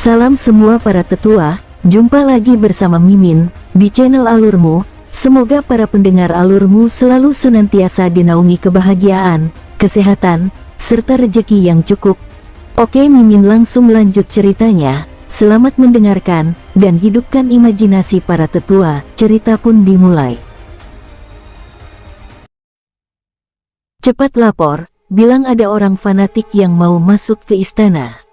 Salam semua para tetua, jumpa lagi bersama Mimin, di channel Alurmu. Semoga para pendengar Alurmu selalu senantiasa dinaungi kebahagiaan, kesehatan, serta rezeki yang cukup. Oke, Mimin langsung lanjut ceritanya. Selamat mendengarkan, dan hidupkan imajinasi para tetua. Cerita pun dimulai. Cepat lapor, bilang ada orang fanatik yang mau masuk ke istana.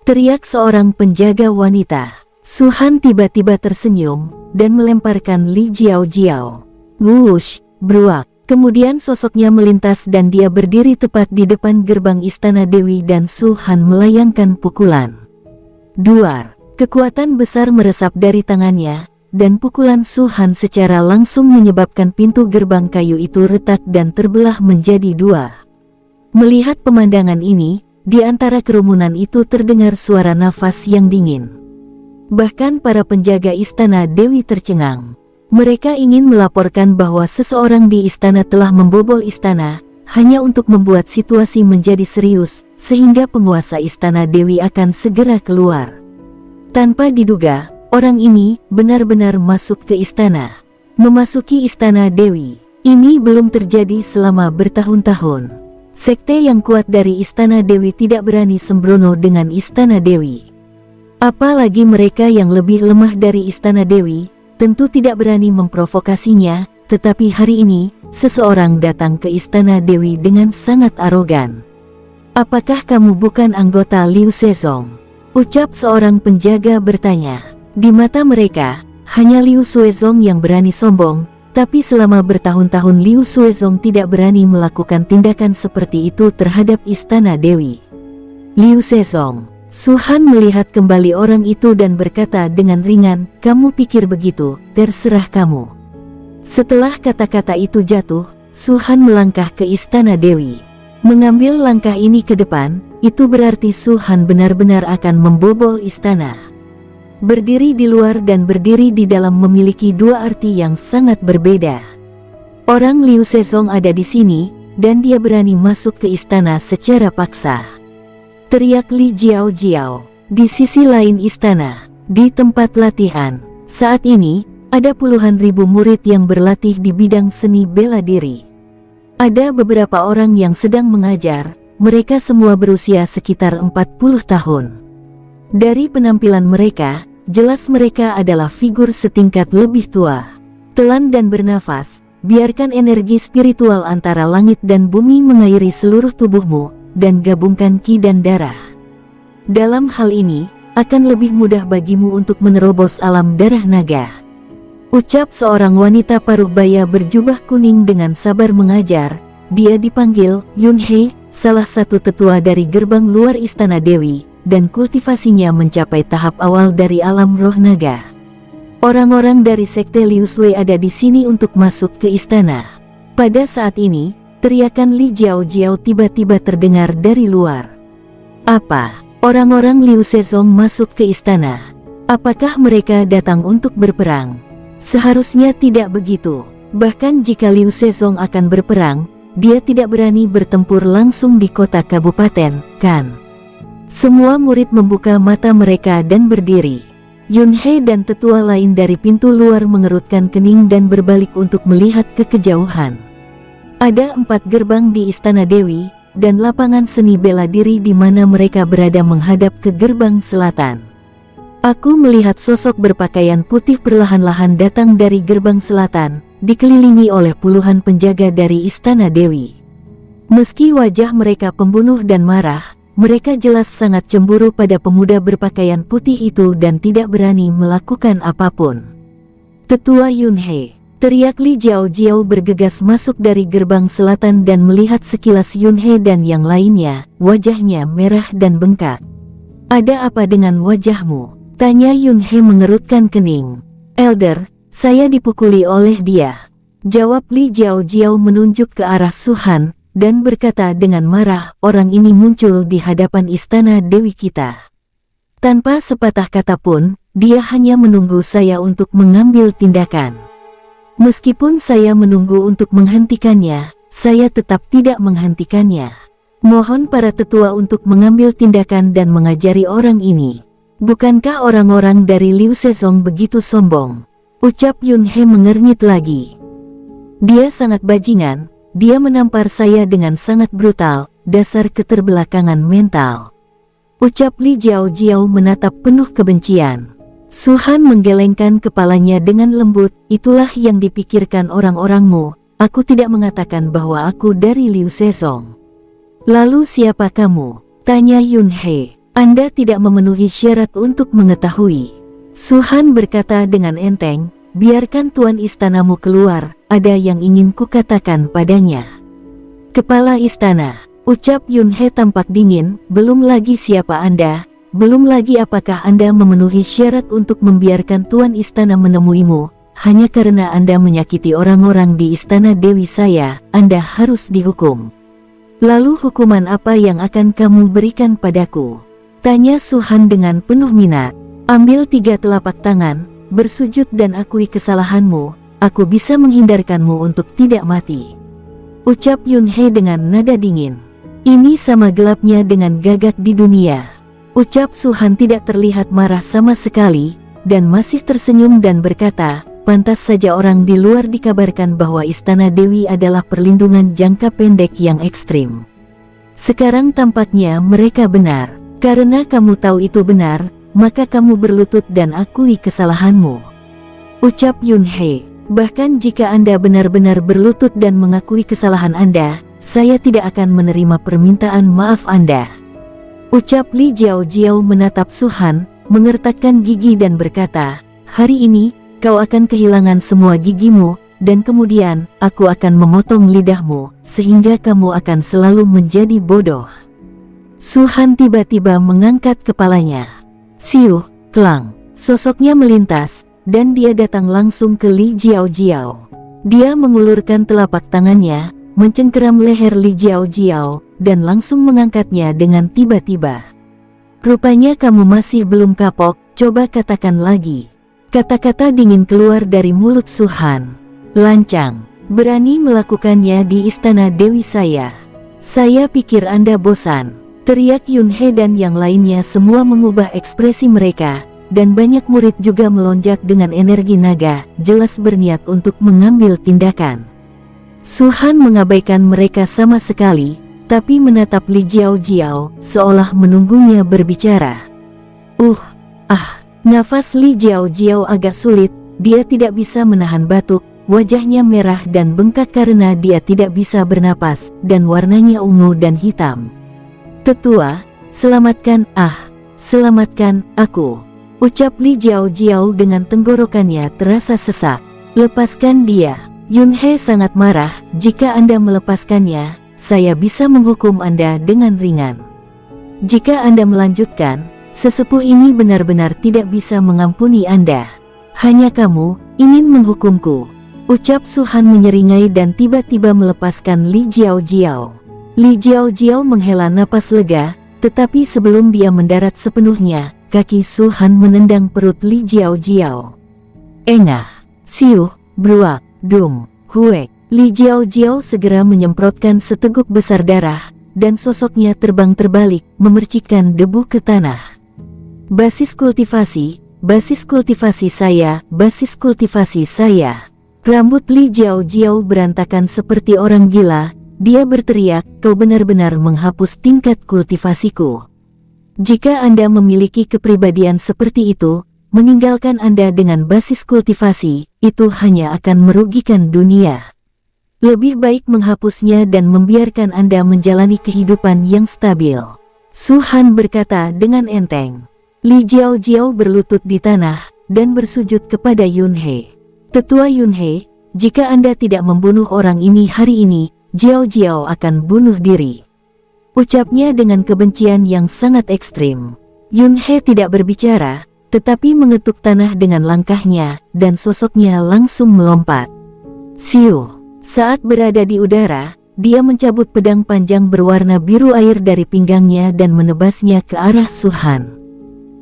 Teriak seorang penjaga wanita. Su Han tiba-tiba tersenyum, dan melemparkan Li Jiao. Wush, bruak. Kemudian sosoknya melintas dan dia berdiri tepat di depan gerbang istana Dewi dan Su Han melayangkan pukulan. Duar, kekuatan besar meresap dari tangannya, dan pukulan Su Han secara langsung menyebabkan pintu gerbang kayu itu retak dan terbelah menjadi dua. Melihat pemandangan ini, di antara kerumunan itu terdengar suara nafas yang dingin. Bahkan para penjaga istana Dewi tercengang. Mereka ingin melaporkan bahwa seseorang di istana telah membobol istana, hanya untuk membuat situasi menjadi serius, sehingga penguasa istana Dewi akan segera keluar. Tanpa diduga, orang ini benar-benar masuk ke istana. Memasuki istana Dewi, ini belum terjadi selama bertahun-tahun. Sekte yang kuat dari istana Dewi tidak berani sembrono dengan istana Dewi. Apalagi mereka yang lebih lemah dari istana Dewi, tentu tidak berani memprovokasinya, tetapi hari ini, seseorang datang ke istana Dewi dengan sangat arogan. "Apakah kamu bukan anggota Liu Sezong?" ucap seorang penjaga bertanya. Di mata mereka, hanya Liu Suezong yang berani sombong, tapi selama bertahun-tahun Liu Suezong tidak berani melakukan tindakan seperti itu terhadap istana Dewi. Liu Sezong. Su Han melihat kembali orang itu dan berkata dengan ringan, "Kamu pikir begitu, terserah kamu." Setelah kata-kata itu jatuh, Su Han melangkah ke istana Dewi. Mengambil langkah ini ke depan, itu berarti Su Han benar-benar akan membobol istana. Berdiri di luar dan berdiri di dalam memiliki dua arti yang sangat berbeda. Orang Liu Sezong ada di sini, dan dia berani masuk ke istana secara paksa. Teriak Li Jiao. Di sisi lain istana, di tempat latihan, saat ini, ada puluhan ribu murid yang berlatih di bidang seni bela diri. Ada beberapa orang yang sedang mengajar, mereka semua berusia sekitar 40 tahun. Dari penampilan mereka, jelas mereka adalah figur setingkat lebih tua. Telan dan bernafas, biarkan energi spiritual antara langit dan bumi mengairi seluruh tubuhmu, dan gabungkan ki dan darah. Dalam hal ini, akan lebih mudah bagimu untuk menerobos alam darah naga. Ucap seorang wanita paruh baya berjubah kuning dengan sabar mengajar. Dia dipanggil Yun He, salah satu tetua dari gerbang luar istana Dewi, dan kultivasinya mencapai tahap awal dari alam roh naga. Orang-orang dari sekte Liu Sui ada di sini untuk masuk ke istana. Pada saat ini, teriakan Li Jiao tiba-tiba terdengar dari luar. Apa? Orang-orang Liu Sezong masuk ke istana? Apakah mereka datang untuk berperang? Seharusnya tidak begitu. Bahkan jika Liu Sezong akan berperang, dia tidak berani bertempur langsung di kota kabupaten, kan? Semua murid membuka mata mereka dan berdiri. Yun He dan tetua lain dari pintu luar mengerutkan kening dan berbalik untuk melihat ke kejauhan. Ada 4 gerbang di istana Dewi, dan lapangan seni bela diri di mana mereka berada menghadap ke gerbang selatan. Aku melihat sosok berpakaian putih perlahan-lahan datang dari gerbang selatan, dikelilingi oleh puluhan penjaga dari istana Dewi. Meski wajah mereka pembunuh dan marah, mereka jelas sangat cemburu pada pemuda berpakaian putih itu dan tidak berani melakukan apapun. "Tetua Yun He!" teriak Li Jiao bergegas masuk dari gerbang selatan dan melihat sekilas Yun He dan yang lainnya, wajahnya merah dan bengkak. "Ada apa dengan wajahmu?" tanya Yun He mengerutkan kening. "Elder, saya dipukuli oleh dia," jawab Li Jiao menunjuk ke arah Su Han, dan berkata dengan marah, "Orang ini muncul di hadapan istana Dewi kita. Tanpa sepatah kata pun, dia hanya menunggu saya untuk mengambil tindakan. Meskipun saya menunggu untuk menghentikannya, saya tetap tidak menghentikannya. Mohon para tetua untuk mengambil tindakan dan mengajari orang ini." Bukankah orang-orang dari Liu Sezong begitu sombong? Ucap Yun He mengernyit lagi. Dia sangat bajingan, dia menampar saya dengan sangat brutal, dasar keterbelakangan mental. Ucap Li Jiao menatap penuh kebencian. Su Han menggelengkan kepalanya dengan lembut, itulah yang dipikirkan orang-orangmu, aku tidak mengatakan bahwa aku dari Liu Sezong. Lalu siapa kamu? Tanya Yun He. Anda tidak memenuhi syarat untuk mengetahui. Su Han berkata dengan enteng, biarkan tuan istanamu keluar, ada yang ingin kukatakan padanya. Kepala istana, ucap Yun He tampak dingin, belum lagi siapa Anda, belum lagi apakah Anda memenuhi syarat untuk membiarkan tuan istana menemuimu, hanya karena Anda menyakiti orang-orang di istana Dewi saya, Anda harus dihukum. Lalu hukuman apa yang akan kamu berikan padaku? Tanya Su Han dengan penuh minat. Ambil 3 telapak tangan, bersujud dan akui kesalahanmu, aku bisa menghindarkanmu untuk tidak mati. Ucap Yun He dengan nada dingin. Ini sama gelapnya dengan gagak di dunia. Ucap Su Han tidak terlihat marah sama sekali, dan masih tersenyum dan berkata, pantas saja orang di luar dikabarkan bahwa Istana Dewi adalah perlindungan jangka pendek yang ekstrim. Sekarang tampaknya mereka benar. Karena kamu tahu itu benar, maka kamu berlutut dan akui kesalahanmu. Ucap Yun He, bahkan jika Anda benar-benar berlutut dan mengakui kesalahan Anda, saya tidak akan menerima permintaan maaf Anda. Ucap Li Jiao menatap Su Han, mengertakkan gigi dan berkata, hari ini, kau akan kehilangan semua gigimu, dan kemudian, aku akan memotong lidahmu, sehingga kamu akan selalu menjadi bodoh. Su Han tiba-tiba mengangkat kepalanya. Siuh, kelang, sosoknya melintas, dan dia datang langsung ke Li Jiao. Dia mengulurkan telapak tangannya, mencengkeram leher Li Jiao, dan langsung mengangkatnya dengan tiba-tiba. Rupanya kamu masih belum kapok, coba katakan lagi. Kata-kata dingin keluar dari mulut Su Han. Lancang, berani melakukannya di istana Dewi saya. Saya pikir Anda bosan. Teriak Yun He dan yang lainnya semua mengubah ekspresi mereka, dan banyak murid juga melonjak dengan energi naga, jelas berniat untuk mengambil tindakan. Su Han mengabaikan mereka sama sekali, tapi menatap Li Jiao seolah menunggunya berbicara. Nafas Li Jiao agak sulit, dia tidak bisa menahan batuk, wajahnya merah dan bengkak karena dia tidak bisa bernapas, dan warnanya ungu dan hitam. Tetua, selamatkan aku, ucap Li Jiao dengan tenggorokannya terasa sesak. Lepaskan dia. Yun He sangat marah, jika Anda melepaskannya, saya bisa menghukum Anda dengan ringan. Jika Anda melanjutkan, sesepuh ini benar-benar tidak bisa mengampuni Anda. Hanya kamu ingin menghukumku, ucap Su Han menyeringai dan tiba-tiba melepaskan Li Jiao. Li Jiao menghela napas lega, tetapi sebelum dia mendarat sepenuhnya, kaki Su Han menendang perut Li Jiao. Engah, siuh, bruak, dum, huek. Li Jiao segera menyemprotkan seteguk besar darah, dan sosoknya terbang terbalik, memercikkan debu ke tanah. Basis kultivasi saya. Rambut Li Jiao berantakan seperti orang gila. Dia berteriak, kau benar-benar menghapus tingkat kultivasiku. Jika Anda memiliki kepribadian seperti itu, meninggalkan Anda dengan basis kultivasi, itu hanya akan merugikan dunia. Lebih baik menghapusnya dan membiarkan Anda menjalani kehidupan yang stabil. Su Han berkata dengan enteng. Li Jiao berlutut di tanah, dan bersujud kepada Yun He. Tetua Yun He, jika Anda tidak membunuh orang ini hari ini, Jiao akan bunuh diri. Ucapnya dengan kebencian yang sangat ekstrim. Yun He tidak berbicara, tetapi mengetuk tanah dengan langkahnya, dan sosoknya langsung melompat. Siuh. Saat berada di udara, dia mencabut pedang panjang berwarna biru air dari pinggangnya dan menebasnya ke arah Su Han.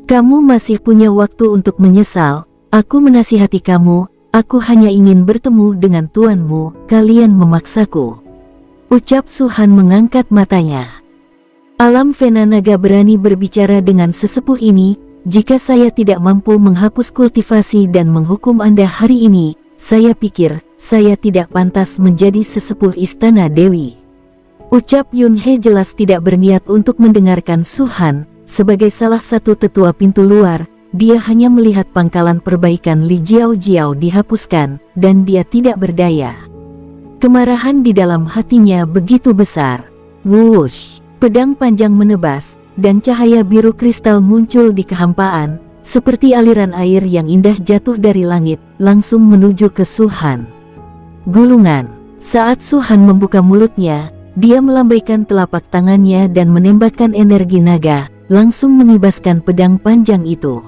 Kamu masih punya waktu untuk menyesal, aku menasihati kamu, aku hanya ingin bertemu dengan tuanmu, kalian memaksaku. Ucap Su Han mengangkat matanya. Alam Vena Naga berani berbicara dengan sesepuh ini, jika saya tidak mampu menghapus kultivasi dan menghukum Anda hari ini, saya pikir saya tidak pantas menjadi sesepuh istana Dewi. Ucap Yun He jelas tidak berniat untuk mendengarkan Su Han. Sebagai salah satu tetua pintu luar, dia hanya melihat pangkalan perbaikan Li Jiao dihapuskan, dan dia tidak berdaya. Kemarahan di dalam hatinya begitu besar. Wush! Pedang panjang menebas, dan cahaya biru kristal muncul di kehampaan, seperti aliran air yang indah jatuh dari langit, langsung menuju ke Su Han. Gulungan. Saat Su Han membuka mulutnya, dia melambaikan telapak tangannya dan menembakkan energi naga, langsung mengibaskan pedang panjang itu.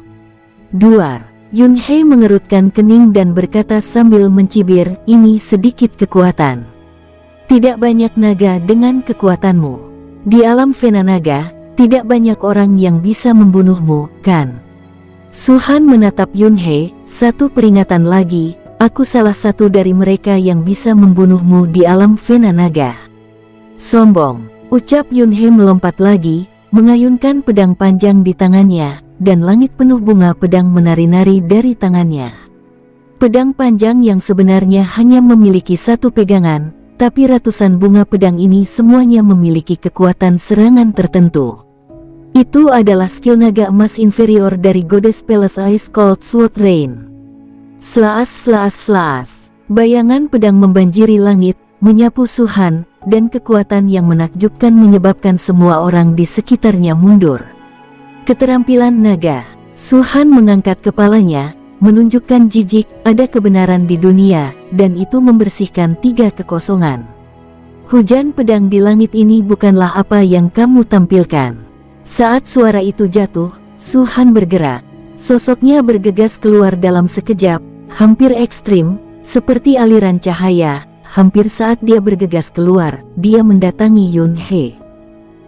Duar. Yun He mengerutkan kening dan berkata sambil mencibir, "Ini sedikit kekuatan. Tidak banyak naga dengan kekuatanmu. Di alam Vena Naga, tidak banyak orang yang bisa membunuhmu, kan?" Su Han menatap Yun He, "Satu peringatan lagi, aku salah satu dari mereka yang bisa membunuhmu di alam Vena Naga." Sombong, ucap Yun He melompat lagi, mengayunkan pedang panjang di tangannya, dan langit penuh bunga pedang menari-nari dari tangannya. Pedang panjang yang sebenarnya hanya memiliki satu pegangan, tapi ratusan bunga pedang ini semuanya memiliki kekuatan serangan tertentu. Itu adalah skill naga emas inferior dari Goddess Palace Ice Cold Sword Rain. Slaas. Bayangan pedang membanjiri langit, menyapu Su Han, dan kekuatan yang menakjubkan menyebabkan semua orang di sekitarnya mundur. Keterampilan naga. Su Han mengangkat kepalanya, menunjukkan jijik, ada kebenaran di dunia, dan itu membersihkan 3 kekosongan. Hujan pedang di langit ini bukanlah apa yang kamu tampilkan. Saat suara itu jatuh, Su Han bergerak. Sosoknya bergegas keluar dalam sekejap, hampir ekstrim, seperti aliran cahaya. Hampir saat dia bergegas keluar, dia mendatangi Yun He.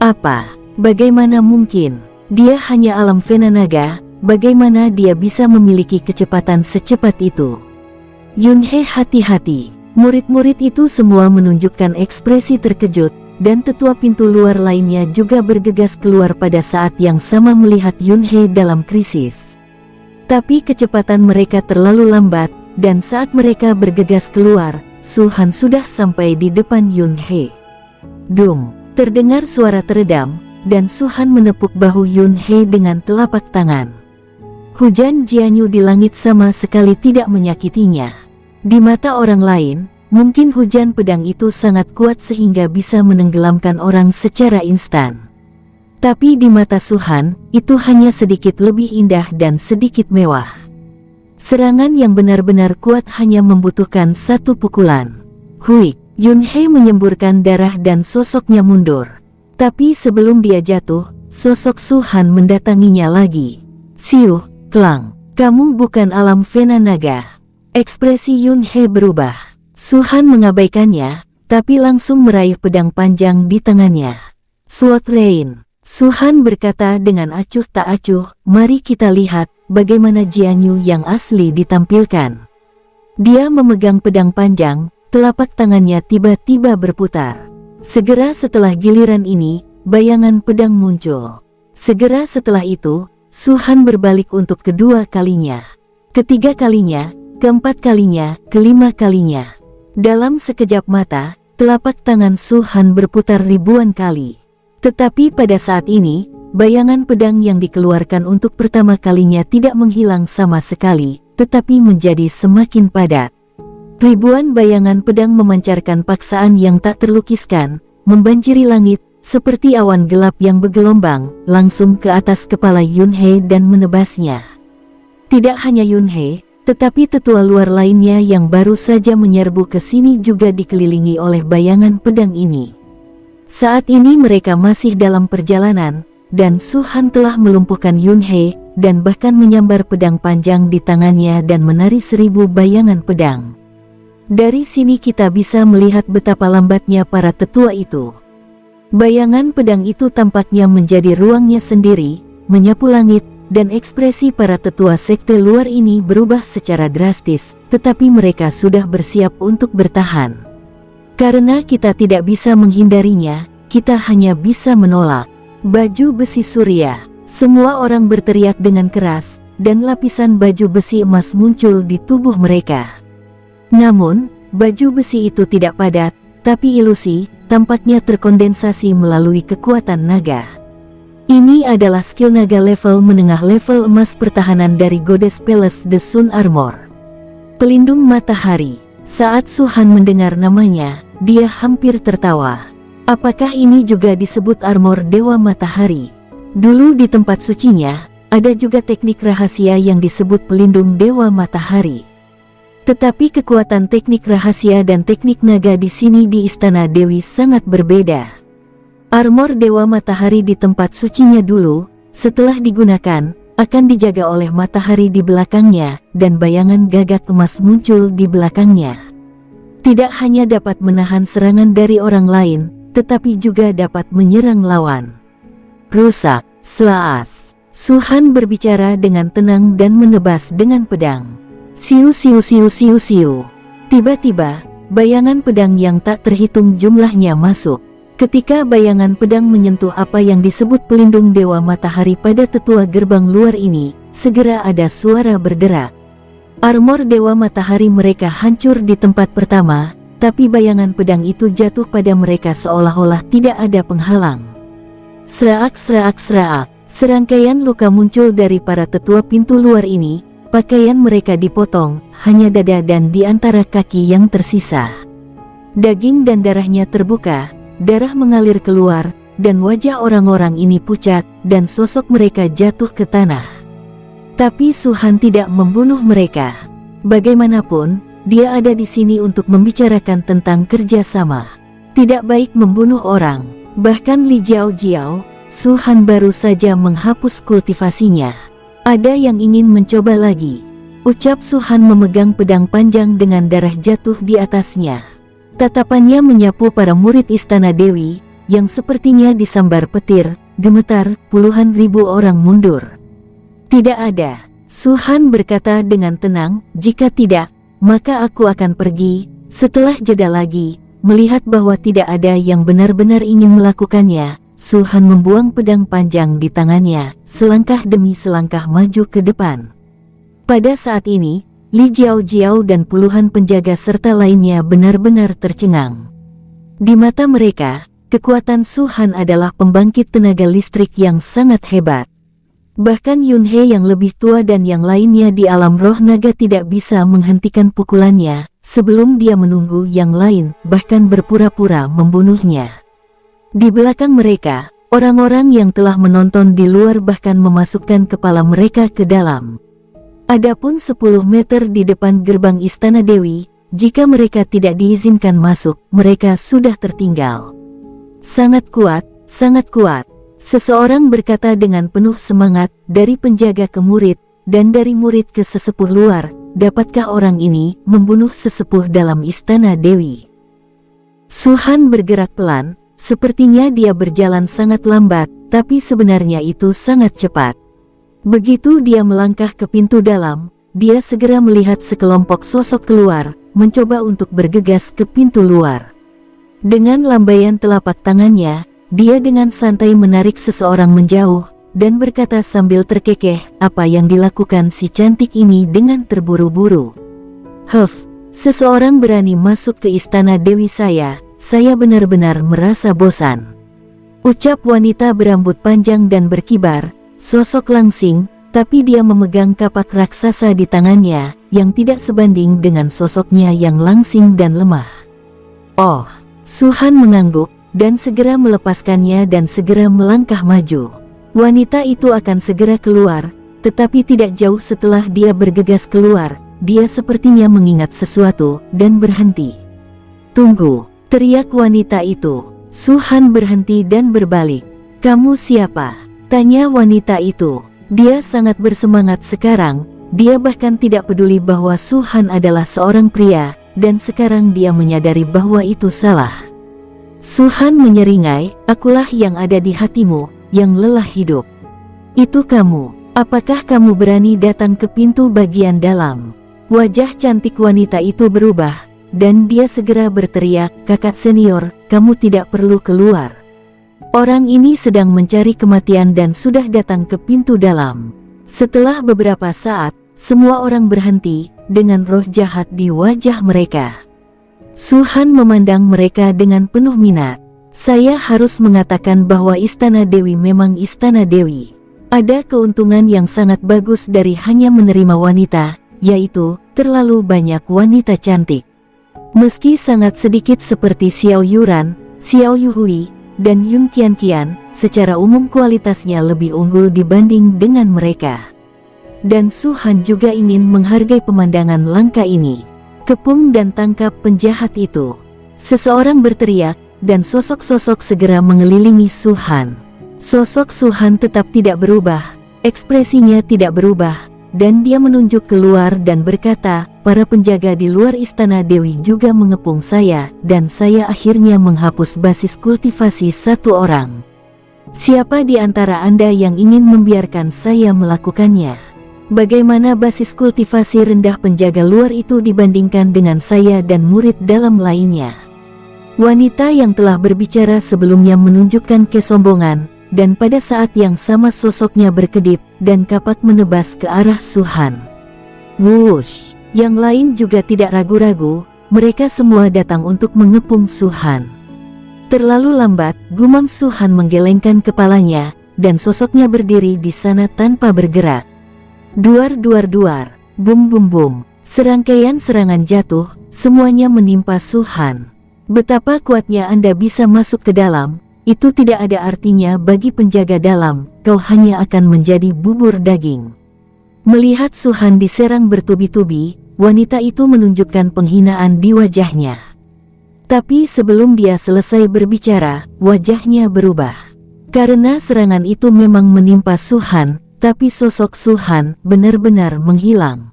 Apa? Bagaimana mungkin? Dia hanya alam Vena Naga, bagaimana dia bisa memiliki kecepatan secepat itu? Yun He hati-hati. Murid-murid itu semua menunjukkan ekspresi terkejut, dan tetua pintu luar lainnya juga bergegas keluar pada saat yang sama melihat Yun He dalam krisis. Tapi kecepatan mereka terlalu lambat, dan saat mereka bergegas keluar, Su Han sudah sampai di depan Yun He. Dum, terdengar suara teredam, dan Su Han menepuk bahu Yun He dengan telapak tangan. Hujan Jianyu di langit sama sekali tidak menyakitinya. Di mata orang lain, mungkin hujan pedang itu sangat kuat sehingga bisa menenggelamkan orang secara instan. Tapi di mata Su Han, itu hanya sedikit lebih indah dan sedikit mewah. Serangan yang benar-benar kuat hanya membutuhkan satu pukulan. Huik, Yun He menyemburkan darah dan sosoknya mundur. Tapi sebelum dia jatuh, sosok Su Han mendatanginya lagi. Siuh, Klang, kamu bukan alam Vena Naga. Ekspresi Yun He berubah. Su Han mengabaikannya, tapi langsung meraih pedang panjang di tangannya. Sword Rain. Su Han berkata dengan acuh tak acuh, "Mari kita lihat bagaimana Jianyu yang asli ditampilkan." Dia memegang pedang panjang, telapak tangannya tiba-tiba berputar. Segera setelah giliran ini, bayangan pedang muncul. Segera setelah itu, Su Han berbalik untuk kedua kalinya. Ketiga kalinya, keempat kalinya, kelima kalinya. Dalam sekejap mata, telapak tangan Su Han berputar ribuan kali. Tetapi pada saat ini, bayangan pedang yang dikeluarkan untuk pertama kalinya tidak menghilang sama sekali, tetapi menjadi semakin padat. Ribuan bayangan pedang memancarkan paksaan yang tak terlukiskan, membanjiri langit, seperti awan gelap yang bergelombang, langsung ke atas kepala Yun He dan menebasnya. Tidak hanya Yun He, tetapi tetua luar lainnya yang baru saja menyerbu ke sini juga dikelilingi oleh bayangan pedang ini. Saat ini mereka masih dalam perjalanan, dan Su Han telah melumpuhkan Yun He, dan bahkan menyambar pedang panjang di tangannya dan menari 1000 bayangan pedang. Dari sini kita bisa melihat betapa lambatnya para tetua itu. Bayangan pedang itu tampaknya menjadi ruangnya sendiri, menyapu langit, dan ekspresi para tetua sekte luar ini berubah secara drastis, tetapi mereka sudah bersiap untuk bertahan. Karena kita tidak bisa menghindarinya, kita hanya bisa menolak. Baju besi surya. Semua orang berteriak dengan keras, dan lapisan baju besi emas muncul di tubuh mereka. Namun, baju besi itu tidak padat, tapi ilusi, tampaknya terkondensasi melalui kekuatan naga. Ini adalah skill naga level menengah level emas pertahanan dari Goddess Palace The Sun Armor. Pelindung matahari. Saat Su-Han mendengar namanya, dia hampir tertawa. Apakah ini juga disebut armor Dewa Matahari? Dulu di tempat sucinya, ada juga teknik rahasia yang disebut pelindung Dewa Matahari. Tetapi kekuatan teknik rahasia dan teknik naga di sini di Istana Dewi sangat berbeda. Armor Dewa Matahari di tempat sucinya dulu, setelah digunakan, akan dijaga oleh matahari di belakangnya, dan bayangan gagak emas muncul di belakangnya. Tidak hanya dapat menahan serangan dari orang lain, tetapi juga dapat menyerang lawan. Rusak, slaas. Su-Han berbicara dengan tenang dan menebas dengan pedang. Siu siu siu siu siu. Tiba-tiba, bayangan pedang yang tak terhitung jumlahnya masuk. Ketika bayangan pedang menyentuh apa yang disebut pelindung Dewa Matahari pada tetua gerbang luar ini, segera ada suara berderak. Armor Dewa Matahari mereka hancur di tempat pertama, tapi bayangan pedang itu jatuh pada mereka seolah-olah tidak ada penghalang. Serak serak serak. Serangkaian luka muncul dari para tetua pintu luar ini. Pakaian mereka dipotong, hanya dada dan di antara kaki yang tersisa. Daging dan darahnya terbuka, darah mengalir keluar, dan wajah orang-orang ini pucat, dan sosok mereka jatuh ke tanah. Tapi Su-Han tidak membunuh mereka. Bagaimanapun, dia ada di sini untuk membicarakan tentang kerjasama. Tidak baik membunuh orang. Bahkan Li Jiao, Su-Han baru saja menghapus kultivasinya. Ada yang ingin mencoba lagi, ucap Su-Han memegang pedang panjang dengan darah jatuh di atasnya. Tatapannya menyapu para murid Istana Dewi, yang sepertinya disambar petir, gemetar, puluhan ribu orang mundur. Tidak ada, Su-Han berkata dengan tenang, jika tidak, maka aku akan pergi. Setelah jeda lagi, melihat bahwa tidak ada yang benar-benar ingin melakukannya, Su-Han membuang pedang panjang di tangannya, selangkah demi selangkah maju ke depan. Pada saat ini, Li Jiao dan puluhan penjaga serta lainnya benar-benar tercengang. Di mata mereka, kekuatan Su-Han adalah pembangkit tenaga listrik yang sangat hebat. Bahkan Yun He yang lebih tua dan yang lainnya di alam roh naga tidak bisa menghentikan pukulannya, sebelum dia menunggu yang lain, bahkan berpura-pura membunuhnya. Di belakang mereka, orang-orang yang telah menonton di luar bahkan memasukkan kepala mereka ke dalam. Adapun 10 meter di depan gerbang Istana Dewi, jika mereka tidak diizinkan masuk, mereka sudah tertinggal. Sangat kuat, seseorang berkata dengan penuh semangat, dari penjaga ke murid, dan dari murid ke sesepuh luar, dapatkah orang ini membunuh sesepuh dalam Istana Dewi? Su-Han bergerak pelan. Sepertinya dia berjalan sangat lambat, tapi sebenarnya itu sangat cepat. Begitu dia melangkah ke pintu dalam, dia segera melihat sekelompok sosok keluar, mencoba untuk bergegas ke pintu luar. Dengan lambaian telapak tangannya, dia dengan santai menarik seseorang menjauh, dan berkata sambil terkekeh, apa yang dilakukan si cantik ini dengan terburu-buru. Seseorang berani masuk ke Istana Dewi saya benar-benar merasa bosan. Ucap wanita berambut panjang dan berkibar, sosok langsing, tapi dia memegang kapak raksasa di tangannya, yang tidak sebanding dengan sosoknya yang langsing dan lemah. Oh, Su-Han mengangguk, dan segera melepaskannya dan segera melangkah maju. Wanita itu akan segera keluar, tetapi tidak jauh setelah dia bergegas keluar, dia sepertinya mengingat sesuatu, dan berhenti. Tunggu, teriak wanita itu. Su-Han berhenti dan berbalik. Kamu siapa? Tanya wanita itu. Dia sangat bersemangat sekarang, dia bahkan tidak peduli bahwa Su-Han adalah seorang pria, dan sekarang dia menyadari bahwa itu salah. Su-Han menyeringai, akulah yang ada di hatimu, yang lelah hidup. Itu kamu, apakah kamu berani datang ke pintu bagian dalam? Wajah cantik wanita itu berubah, dan dia segera berteriak, kakak senior, kamu tidak perlu keluar. Orang ini sedang mencari kematian dan sudah datang ke pintu dalam. Setelah beberapa saat, semua orang berhenti dengan roh jahat di wajah mereka. Su-han memandang mereka dengan penuh minat. Saya harus mengatakan bahwa Istana Dewi memang Istana Dewi. Ada keuntungan yang sangat bagus dari hanya menerima wanita, yaitu terlalu banyak wanita cantik. Meski sangat sedikit seperti Xiao Yuran, Xiao Yuhui, dan Yun Qianqian, secara umum kualitasnya lebih unggul dibanding dengan mereka. Dan Su-han juga ingin menghargai pemandangan langka ini. Kepung dan tangkap penjahat itu. Seseorang berteriak, dan sosok-sosok segera mengelilingi Su-han. Sosok Su-han tetap tidak berubah, ekspresinya tidak berubah, dan dia menunjuk keluar dan berkata, para penjaga di luar Istana Dewi juga mengepung saya, dan saya akhirnya menghapus basis kultivasi satu orang. Siapa di antara Anda yang ingin membiarkan saya melakukannya? Bagaimana basis kultivasi rendah penjaga luar itu dibandingkan dengan saya dan murid dalam lainnya? Wanita yang telah berbicara sebelumnya menunjukkan kesombongan, dan pada saat yang sama sosoknya berkedip, dan kapak menebas ke arah Su-han. Wush! Yang lain juga tidak ragu-ragu, mereka semua datang untuk mengepung Su-han. Terlalu lambat, gumam Su-han menggelengkan kepalanya, dan sosoknya berdiri di sana tanpa bergerak. Duar-duar-duar, bum-bum-bum, serangkaian serangan jatuh, semuanya menimpa Su-han. Betapa kuatnya Anda bisa masuk ke dalam, itu tidak ada artinya bagi penjaga dalam, kau hanya akan menjadi bubur daging. Melihat Su-han diserang bertubi-tubi, wanita itu menunjukkan penghinaan di wajahnya. Tapi sebelum dia selesai berbicara, wajahnya berubah. Karena serangan itu memang menimpa Su-han, tapi sosok Su-han benar-benar menghilang.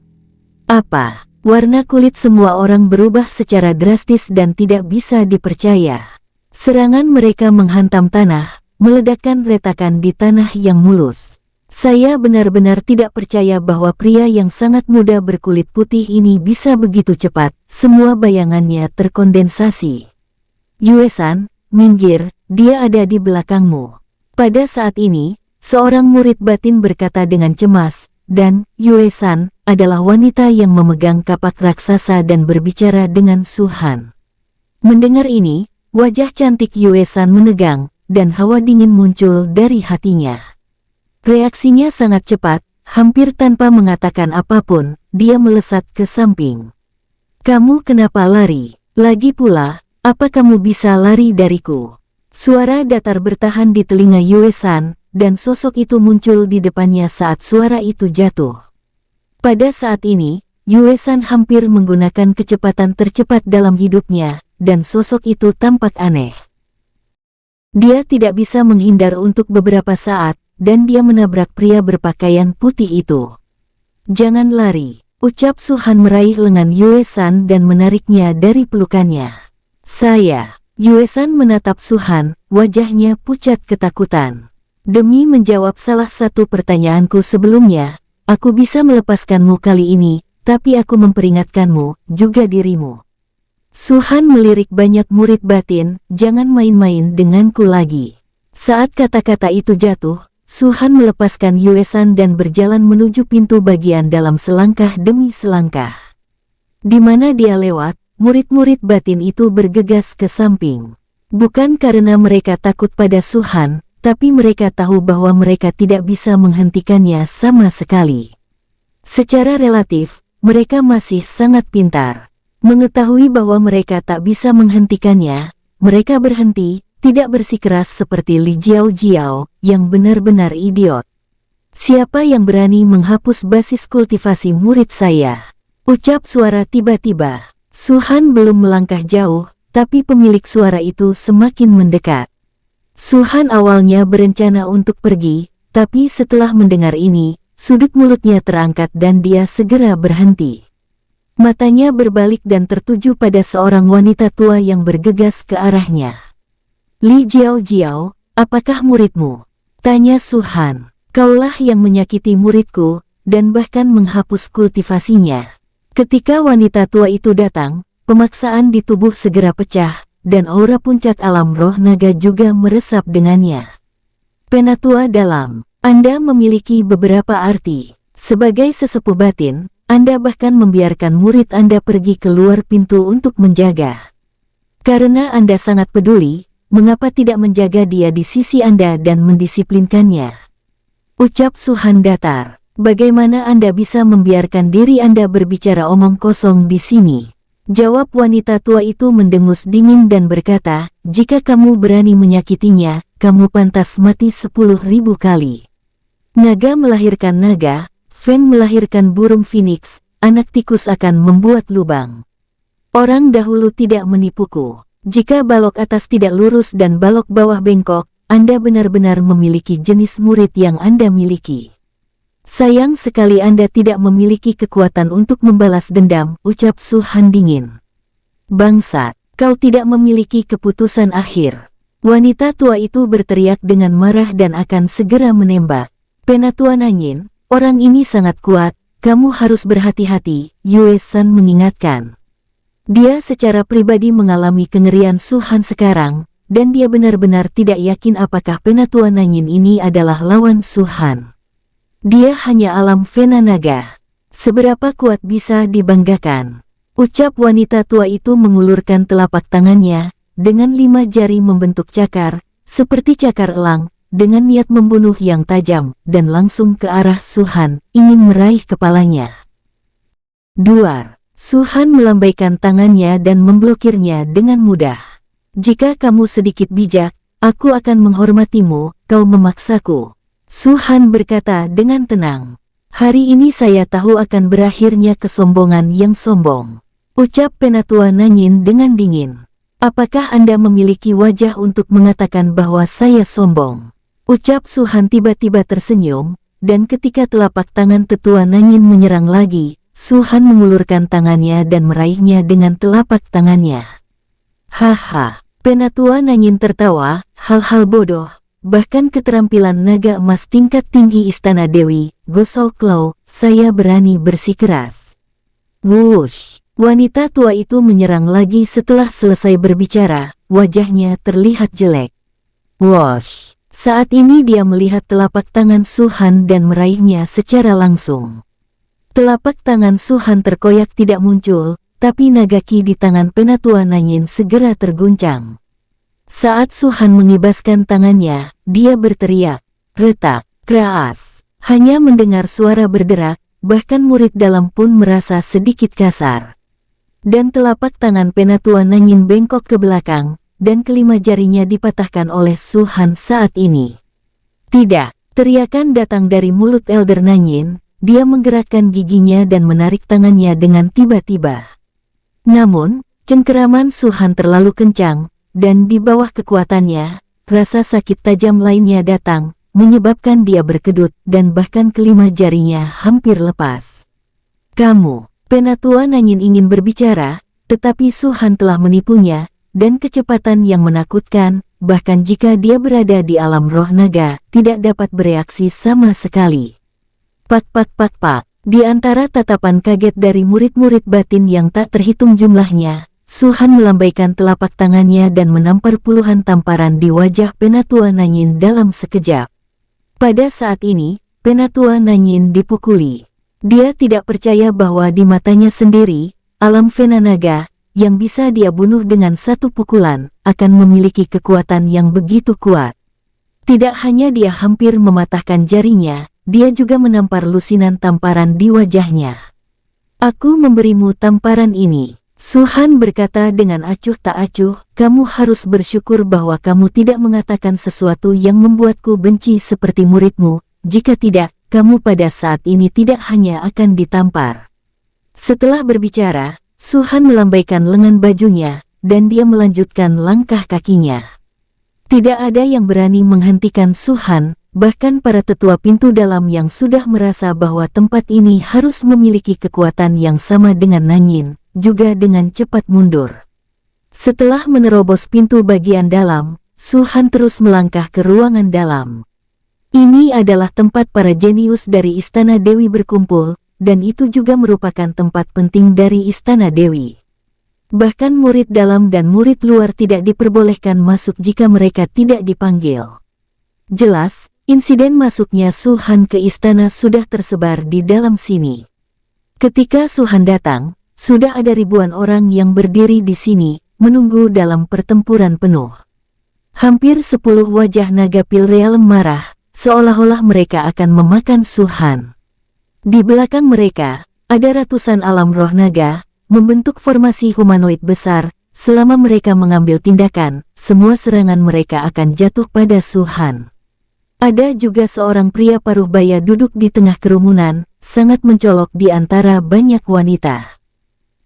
Apa? Warna kulit semua orang berubah secara drastis dan tidak bisa dipercaya. Serangan mereka menghantam tanah, meledakkan retakan di tanah yang mulus. Saya benar-benar tidak percaya bahwa pria yang sangat muda berkulit putih ini bisa begitu cepat, semua bayangannya terkondensasi. Yue-san, minggir, dia ada di belakangmu. Pada saat ini, seorang murid batin berkata dengan cemas, dan Yue-san adalah wanita yang memegang kapak raksasa dan berbicara dengan Su-han. Mendengar ini, wajah cantik Yue-san menegang, dan hawa dingin muncul dari hatinya. Reaksinya sangat cepat, hampir tanpa mengatakan apapun, dia melesat ke samping. Kamu kenapa lari? Lagi pula, apa kamu bisa lari dariku? Suara datar bertahan di telinga Yue-san, dan sosok itu muncul di depannya saat suara itu jatuh. Pada saat ini, Yue-san hampir menggunakan kecepatan tercepat dalam hidupnya, dan sosok itu tampak aneh. Dia tidak bisa menghindar untuk beberapa saat, dan dia menabrak pria berpakaian putih itu. Jangan lari, ucap Su-han meraih lengan Yue-san dan menariknya dari pelukannya. Saya, Yue-san menatap Su-han, wajahnya pucat ketakutan. Demi menjawab salah satu pertanyaanku sebelumnya, aku bisa melepaskanmu kali ini, tapi aku memperingatkanmu, juga dirimu. Su-han melirik banyak murid batin, jangan main-main denganku lagi. Saat kata-kata itu jatuh, Su-han melepaskan Yue-san dan berjalan menuju pintu bagian dalam selangkah demi selangkah. Di mana dia lewat, murid-murid batin itu bergegas ke samping. Bukan karena mereka takut pada Su-han, tapi mereka tahu bahwa mereka tidak bisa menghentikannya sama sekali. Secara relatif, mereka masih sangat pintar. Mengetahui bahwa mereka tak bisa menghentikannya, mereka berhenti, tidak bersikeras seperti Li Jiao-jiao, yang benar-benar idiot. Siapa yang berani menghapus basis kultivasi murid saya? Ucap suara tiba-tiba. Su-han belum melangkah jauh, tapi pemilik suara itu semakin mendekat. Su-han awalnya berencana untuk pergi, tapi setelah mendengar ini, sudut mulutnya terangkat dan dia segera berhenti. Matanya berbalik dan tertuju pada seorang wanita tua yang bergegas ke arahnya. Li Jiao-jiao, apakah muridmu? Tanya Su-han. Kaulah yang menyakiti muridku, dan bahkan menghapus kultivasinya. Ketika wanita tua itu datang, pemaksaan di tubuh segera pecah, dan aura puncak alam roh naga juga meresap dengannya. Penatua dalam, Anda memiliki beberapa arti. Sebagai sesepuh batin, Anda bahkan membiarkan murid Anda pergi keluar pintu untuk menjaga. Karena Anda sangat peduli, mengapa tidak menjaga dia di sisi Anda dan mendisiplinkannya? Ucap Su-Han datar. Bagaimana Anda bisa membiarkan diri Anda berbicara omong kosong di sini? Jawab wanita tua itu mendengus dingin dan berkata, jika kamu berani menyakitinya, kamu pantas mati 10.000 kali. Naga melahirkan naga, Feng melahirkan burung phoenix, anak tikus akan membuat lubang. Orang dahulu tidak menipuku. Jika balok atas tidak lurus dan balok bawah bengkok, Anda benar-benar memiliki jenis murid yang Anda miliki. Sayang sekali Anda tidak memiliki kekuatan untuk membalas dendam, ucap Su-Han dingin. Bangsat, kau tidak memiliki keputusan akhir. Wanita tua itu berteriak dengan marah dan akan segera menembak. Penatua Nanyin, orang ini sangat kuat, kamu harus berhati-hati, Yue San mengingatkan. Dia secara pribadi mengalami kengerian Su-Han sekarang, dan dia benar-benar tidak yakin apakah Penatua Nanyin ini adalah lawan Su-Han. Dia hanya alam Vena naga. Seberapa kuat bisa dibanggakan? Ucap wanita tua itu mengulurkan telapak tangannya, dengan 5 jari membentuk cakar, seperti cakar elang, dengan niat membunuh yang tajam, dan langsung ke arah Su-Han, ingin meraih kepalanya. Duar. Su-Han melambaikan tangannya dan memblokirnya dengan mudah. Jika kamu sedikit bijak, aku akan menghormatimu, kau memaksaku. Su-Han berkata dengan tenang. Hari ini saya tahu akan berakhirnya kesombongan yang sombong. Ucap Penatua Nanyin dengan dingin. Apakah Anda memiliki wajah untuk mengatakan bahwa saya sombong? Ucap Su-Han tiba-tiba tersenyum, dan ketika telapak tangan tetua Nanyin menyerang lagi, Su-Han mengulurkan tangannya dan meraihnya dengan telapak tangannya. Haha, Penatua Nanyin tertawa, hal-hal bodoh. Bahkan keterampilan naga emas tingkat tinggi Istana Dewi, Gosok Claw, saya berani bersikeras. Wush! Wanita tua itu menyerang lagi setelah selesai berbicara, wajahnya terlihat jelek. Wush! Saat ini dia melihat telapak tangan Su-Han dan meraihnya secara langsung. Telapak tangan Su-Han terkoyak tidak muncul, tapi naga ki di tangan Penatua Nanyin segera terguncang. Saat Su-Han mengibaskan tangannya, dia berteriak, retak, keras. Hanya mendengar suara berderak, bahkan murid dalam pun merasa sedikit kasar. Dan telapak tangan Penatua Nanyin bengkok ke belakang, dan kelima jarinya dipatahkan oleh Su-Han saat ini. Tidak, teriakan datang dari mulut Elder Nanyin, dia menggerakkan giginya dan menarik tangannya dengan tiba-tiba. Namun, cengkeraman Su-Han terlalu kencang, dan di bawah kekuatannya, rasa sakit tajam lainnya datang, menyebabkan dia berkedut dan bahkan kelima jarinya hampir lepas. Kamu, Penatua Nanyin ingin berbicara, tetapi Su-Han telah menipunya, dan kecepatan yang menakutkan, bahkan jika dia berada di alam roh naga, tidak dapat bereaksi sama sekali. Pak pak pak pak, di antara tatapan kaget dari murid-murid batin yang tak terhitung jumlahnya, Su-Han melambaikan telapak tangannya dan menampar puluhan tamparan di wajah Penatua Nanyin dalam sekejap. Pada saat ini, Penatua Nanyin dipukuli. Dia tidak percaya bahwa di matanya sendiri, alam Vena naga, yang bisa dia bunuh dengan satu pukulan, akan memiliki kekuatan yang begitu kuat. Tidak hanya dia hampir mematahkan jarinya, dia juga menampar lusinan tamparan di wajahnya. Aku memberimu tamparan ini. Su-Han berkata dengan acuh tak acuh, kamu harus bersyukur bahwa kamu tidak mengatakan sesuatu yang membuatku benci seperti muridmu, jika tidak, kamu pada saat ini tidak hanya akan ditampar. Setelah berbicara, Su-Han melambaikan lengan bajunya, dan dia melanjutkan langkah kakinya. Tidak ada yang berani menghentikan Su-Han, bahkan para tetua pintu dalam yang sudah merasa bahwa tempat ini harus memiliki kekuatan yang sama dengan Nanyin, juga dengan cepat mundur. Setelah menerobos pintu bagian dalam, Su-Han terus melangkah ke ruangan dalam. Ini adalah tempat para jenius dari Istana Dewi berkumpul, dan itu juga merupakan tempat penting dari Istana Dewi. Bahkan murid dalam dan murid luar tidak diperbolehkan masuk jika mereka tidak dipanggil. Jelas, insiden masuknya Su-han ke istana sudah tersebar di dalam sini. Ketika Su-han datang, sudah ada ribuan orang yang berdiri di sini, menunggu dalam pertempuran penuh. Hampir 10 wajah naga Pilrealem marah, seolah-olah mereka akan memakan Su-han. Di belakang mereka, ada ratusan alam roh naga, membentuk formasi humanoid besar. Selama mereka mengambil tindakan, semua serangan mereka akan jatuh pada Su-han. Ada juga seorang pria paruh baya duduk di tengah kerumunan, sangat mencolok di antara banyak wanita.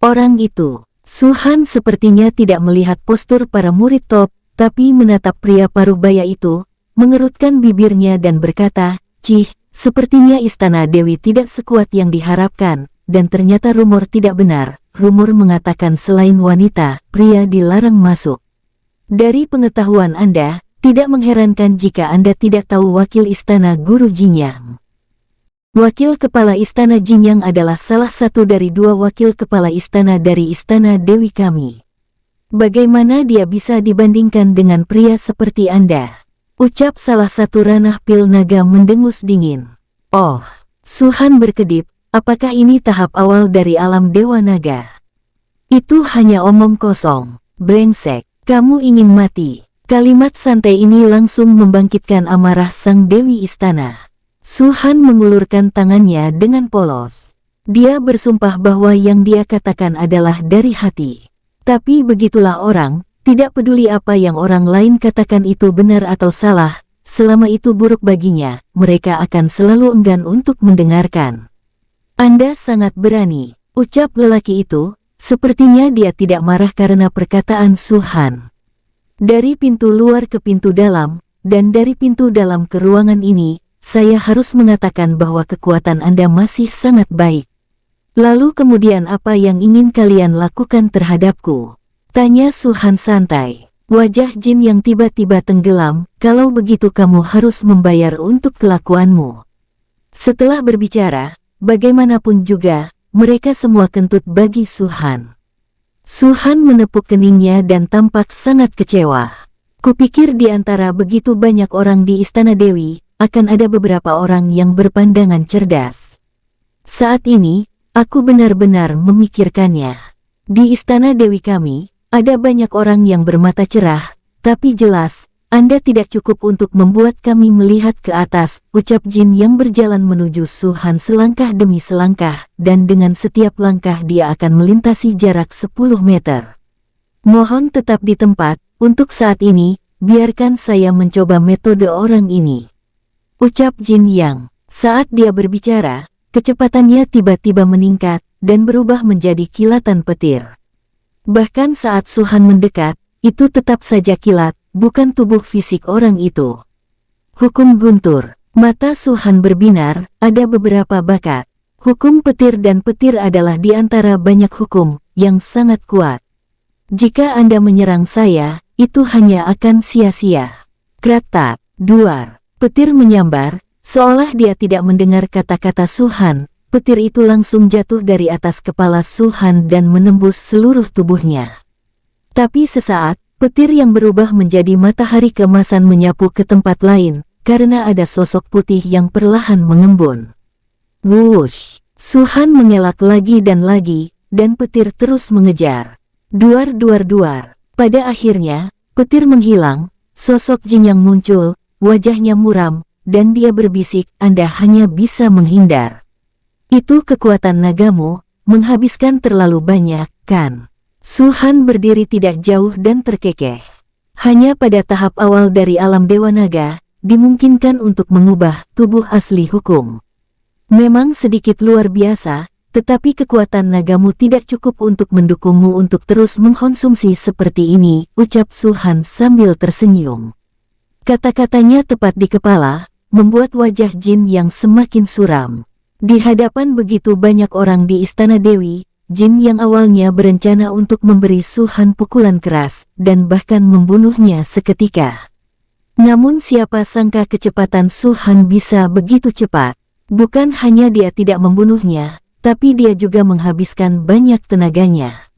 Orang itu, Su-han sepertinya tidak melihat postur para murid top, tapi menatap pria paruh baya itu, mengerutkan bibirnya dan berkata, "Cih, sepertinya istana Dewi tidak sekuat yang diharapkan." Dan ternyata rumor tidak benar. Rumor mengatakan selain wanita, pria dilarang masuk. Dari pengetahuan Anda, tidak mengherankan jika Anda tidak tahu wakil istana Guru Jinyang. Wakil kepala istana Jinyang adalah salah satu dari 2 wakil kepala istana dari istana Dewi kami. Bagaimana dia bisa dibandingkan dengan pria seperti Anda? Ucap salah satu ranah pil naga mendengus dingin. Oh, Su-han berkedip. Apakah ini tahap awal dari alam Dewa Naga? Itu hanya omong kosong. Brengsek, kamu ingin mati. Kalimat santai ini langsung membangkitkan amarah sang Dewi Istana. Su-han mengulurkan tangannya dengan polos. Dia bersumpah bahwa yang dia katakan adalah dari hati. Tapi begitulah orang, tidak peduli apa yang orang lain katakan itu benar atau salah, selama itu buruk baginya, mereka akan selalu enggan untuk mendengarkan. Anda sangat berani, ucap lelaki itu, sepertinya dia tidak marah karena perkataan Su-han. Dari pintu luar ke pintu dalam, dan dari pintu dalam ke ruangan ini, saya harus mengatakan bahwa kekuatan Anda masih sangat baik. Lalu kemudian apa yang ingin kalian lakukan terhadapku? Tanya Su-han santai. Wajah Jin yang tiba-tiba tenggelam, kalau begitu kamu harus membayar untuk kelakuanmu. Setelah berbicara, bagaimanapun juga, mereka semua kentut bagi Su-han. Su-han menepuk keningnya dan tampak sangat kecewa. Kupikir di antara begitu banyak orang di Istana Dewi, akan ada beberapa orang yang berpandangan cerdas. Saat ini, aku benar-benar memikirkannya. Di Istana Dewi kami, ada banyak orang yang bermata cerah, tapi jelas, Anda tidak cukup untuk membuat kami melihat ke atas, ucap Jin yang berjalan menuju Su-han selangkah demi selangkah, dan dengan setiap langkah dia akan melintasi jarak 10 meter. Mohon tetap di tempat, untuk saat ini, biarkan saya mencoba metode orang ini. Ucap Jin Yang. Saat dia berbicara, kecepatannya tiba-tiba meningkat, dan berubah menjadi kilatan petir. Bahkan saat Su-han mendekat, itu tetap saja kilat, bukan tubuh fisik orang itu. Hukum guntur. Mata Su-han berbinar, ada beberapa bakat. Hukum petir dan petir adalah di antara banyak hukum yang sangat kuat. Jika Anda menyerang saya, itu hanya akan sia-sia. Kratat, duar. Petir menyambar, seolah dia tidak mendengar kata-kata Su-han. Petir itu langsung jatuh dari atas kepala Su-han dan menembus seluruh tubuhnya. Tapi sesaat, petir yang berubah menjadi matahari keemasan menyapu ke tempat lain, karena ada sosok putih yang perlahan mengembun. Wush! Su-han mengelak lagi, dan petir terus mengejar. Duar duar duar. Pada akhirnya, petir menghilang, sosok Jin yang muncul, wajahnya muram, dan dia berbisik, Anda hanya bisa menghindar. Itu kekuatan nagamu, menghabiskan terlalu banyak, kan? Su-han berdiri tidak jauh dan terkekeh. Hanya pada tahap awal dari alam Dewa Naga, dimungkinkan untuk mengubah tubuh asli hukum. Memang sedikit luar biasa, tetapi kekuatan nagamu tidak cukup untuk mendukungmu untuk terus mengkonsumsi seperti ini, ucap Su-han sambil tersenyum. Kata-katanya tepat di kepala, membuat wajah Jin yang semakin suram. Di hadapan begitu banyak orang di Istana Dewi, Jin yang awalnya berencana untuk memberi Su-han pukulan keras, dan bahkan membunuhnya seketika. Namun siapa sangka kecepatan Su-han bisa begitu cepat. Bukan hanya dia tidak membunuhnya, tapi dia juga menghabiskan banyak tenaganya.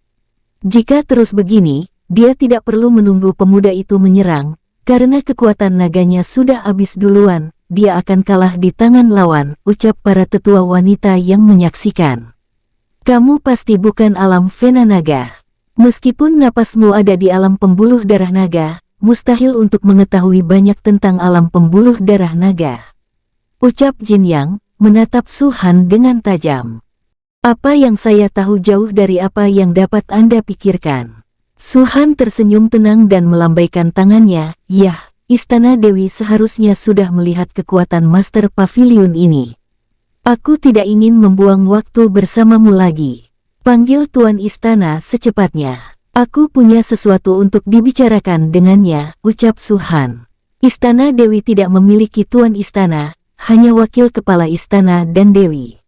Jika terus begini, dia tidak perlu menunggu pemuda itu menyerang, karena kekuatan naganya sudah habis duluan, dia akan kalah di tangan lawan, ucap para tetua wanita yang menyaksikan. Kamu pasti bukan alam Vena naga. Meskipun napasmu ada di alam pembuluh darah naga, mustahil untuk mengetahui banyak tentang alam pembuluh darah naga. Ucap Jin Yang, menatap Su Han dengan tajam. Apa yang saya tahu jauh dari apa yang dapat Anda pikirkan. Su Han tersenyum tenang dan melambaikan tangannya. Yah, Istana Dewi seharusnya sudah melihat kekuatan Master Pavilion ini. Aku tidak ingin membuang waktu bersamamu lagi. Panggil Tuan Istana secepatnya. Aku punya sesuatu untuk dibicarakan dengannya, ucap Su Han. Istana Dewi tidak memiliki Tuan Istana, hanya wakil kepala istana dan Dewi.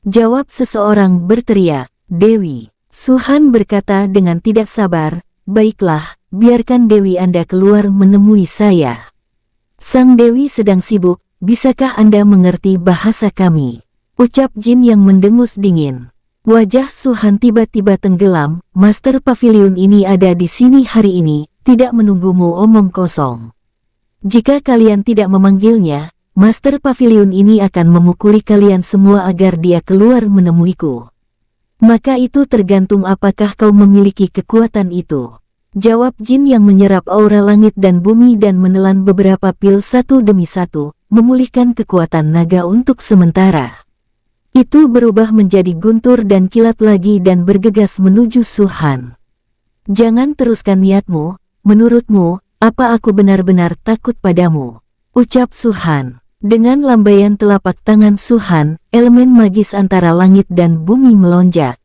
Jawab seseorang berteriak, Dewi. Su Han berkata dengan tidak sabar, baiklah, biarkan Dewi Anda keluar menemui saya. Sang Dewi sedang sibuk, bisakah Anda mengerti bahasa kami? Ucap Jin yang mendengus dingin. Wajah Su Han tiba-tiba tenggelam, Master Pavilion ini ada di sini hari ini, tidak menunggumu omong kosong. Jika kalian tidak memanggilnya, Master Pavilion ini akan memukuli kalian semua agar dia keluar menemuiku. Maka itu tergantung apakah kau memiliki kekuatan itu. Jawab Jin yang menyerap aura langit dan bumi dan menelan beberapa pil satu demi satu, memulihkan kekuatan naga untuk sementara. Itu berubah menjadi guntur dan kilat lagi dan bergegas menuju Su Han. Jangan teruskan niatmu, menurutmu, apa aku benar-benar takut padamu? Ucap Su Han. Dengan lambaian telapak tangan Su Han, elemen magis antara langit dan bumi melonjak.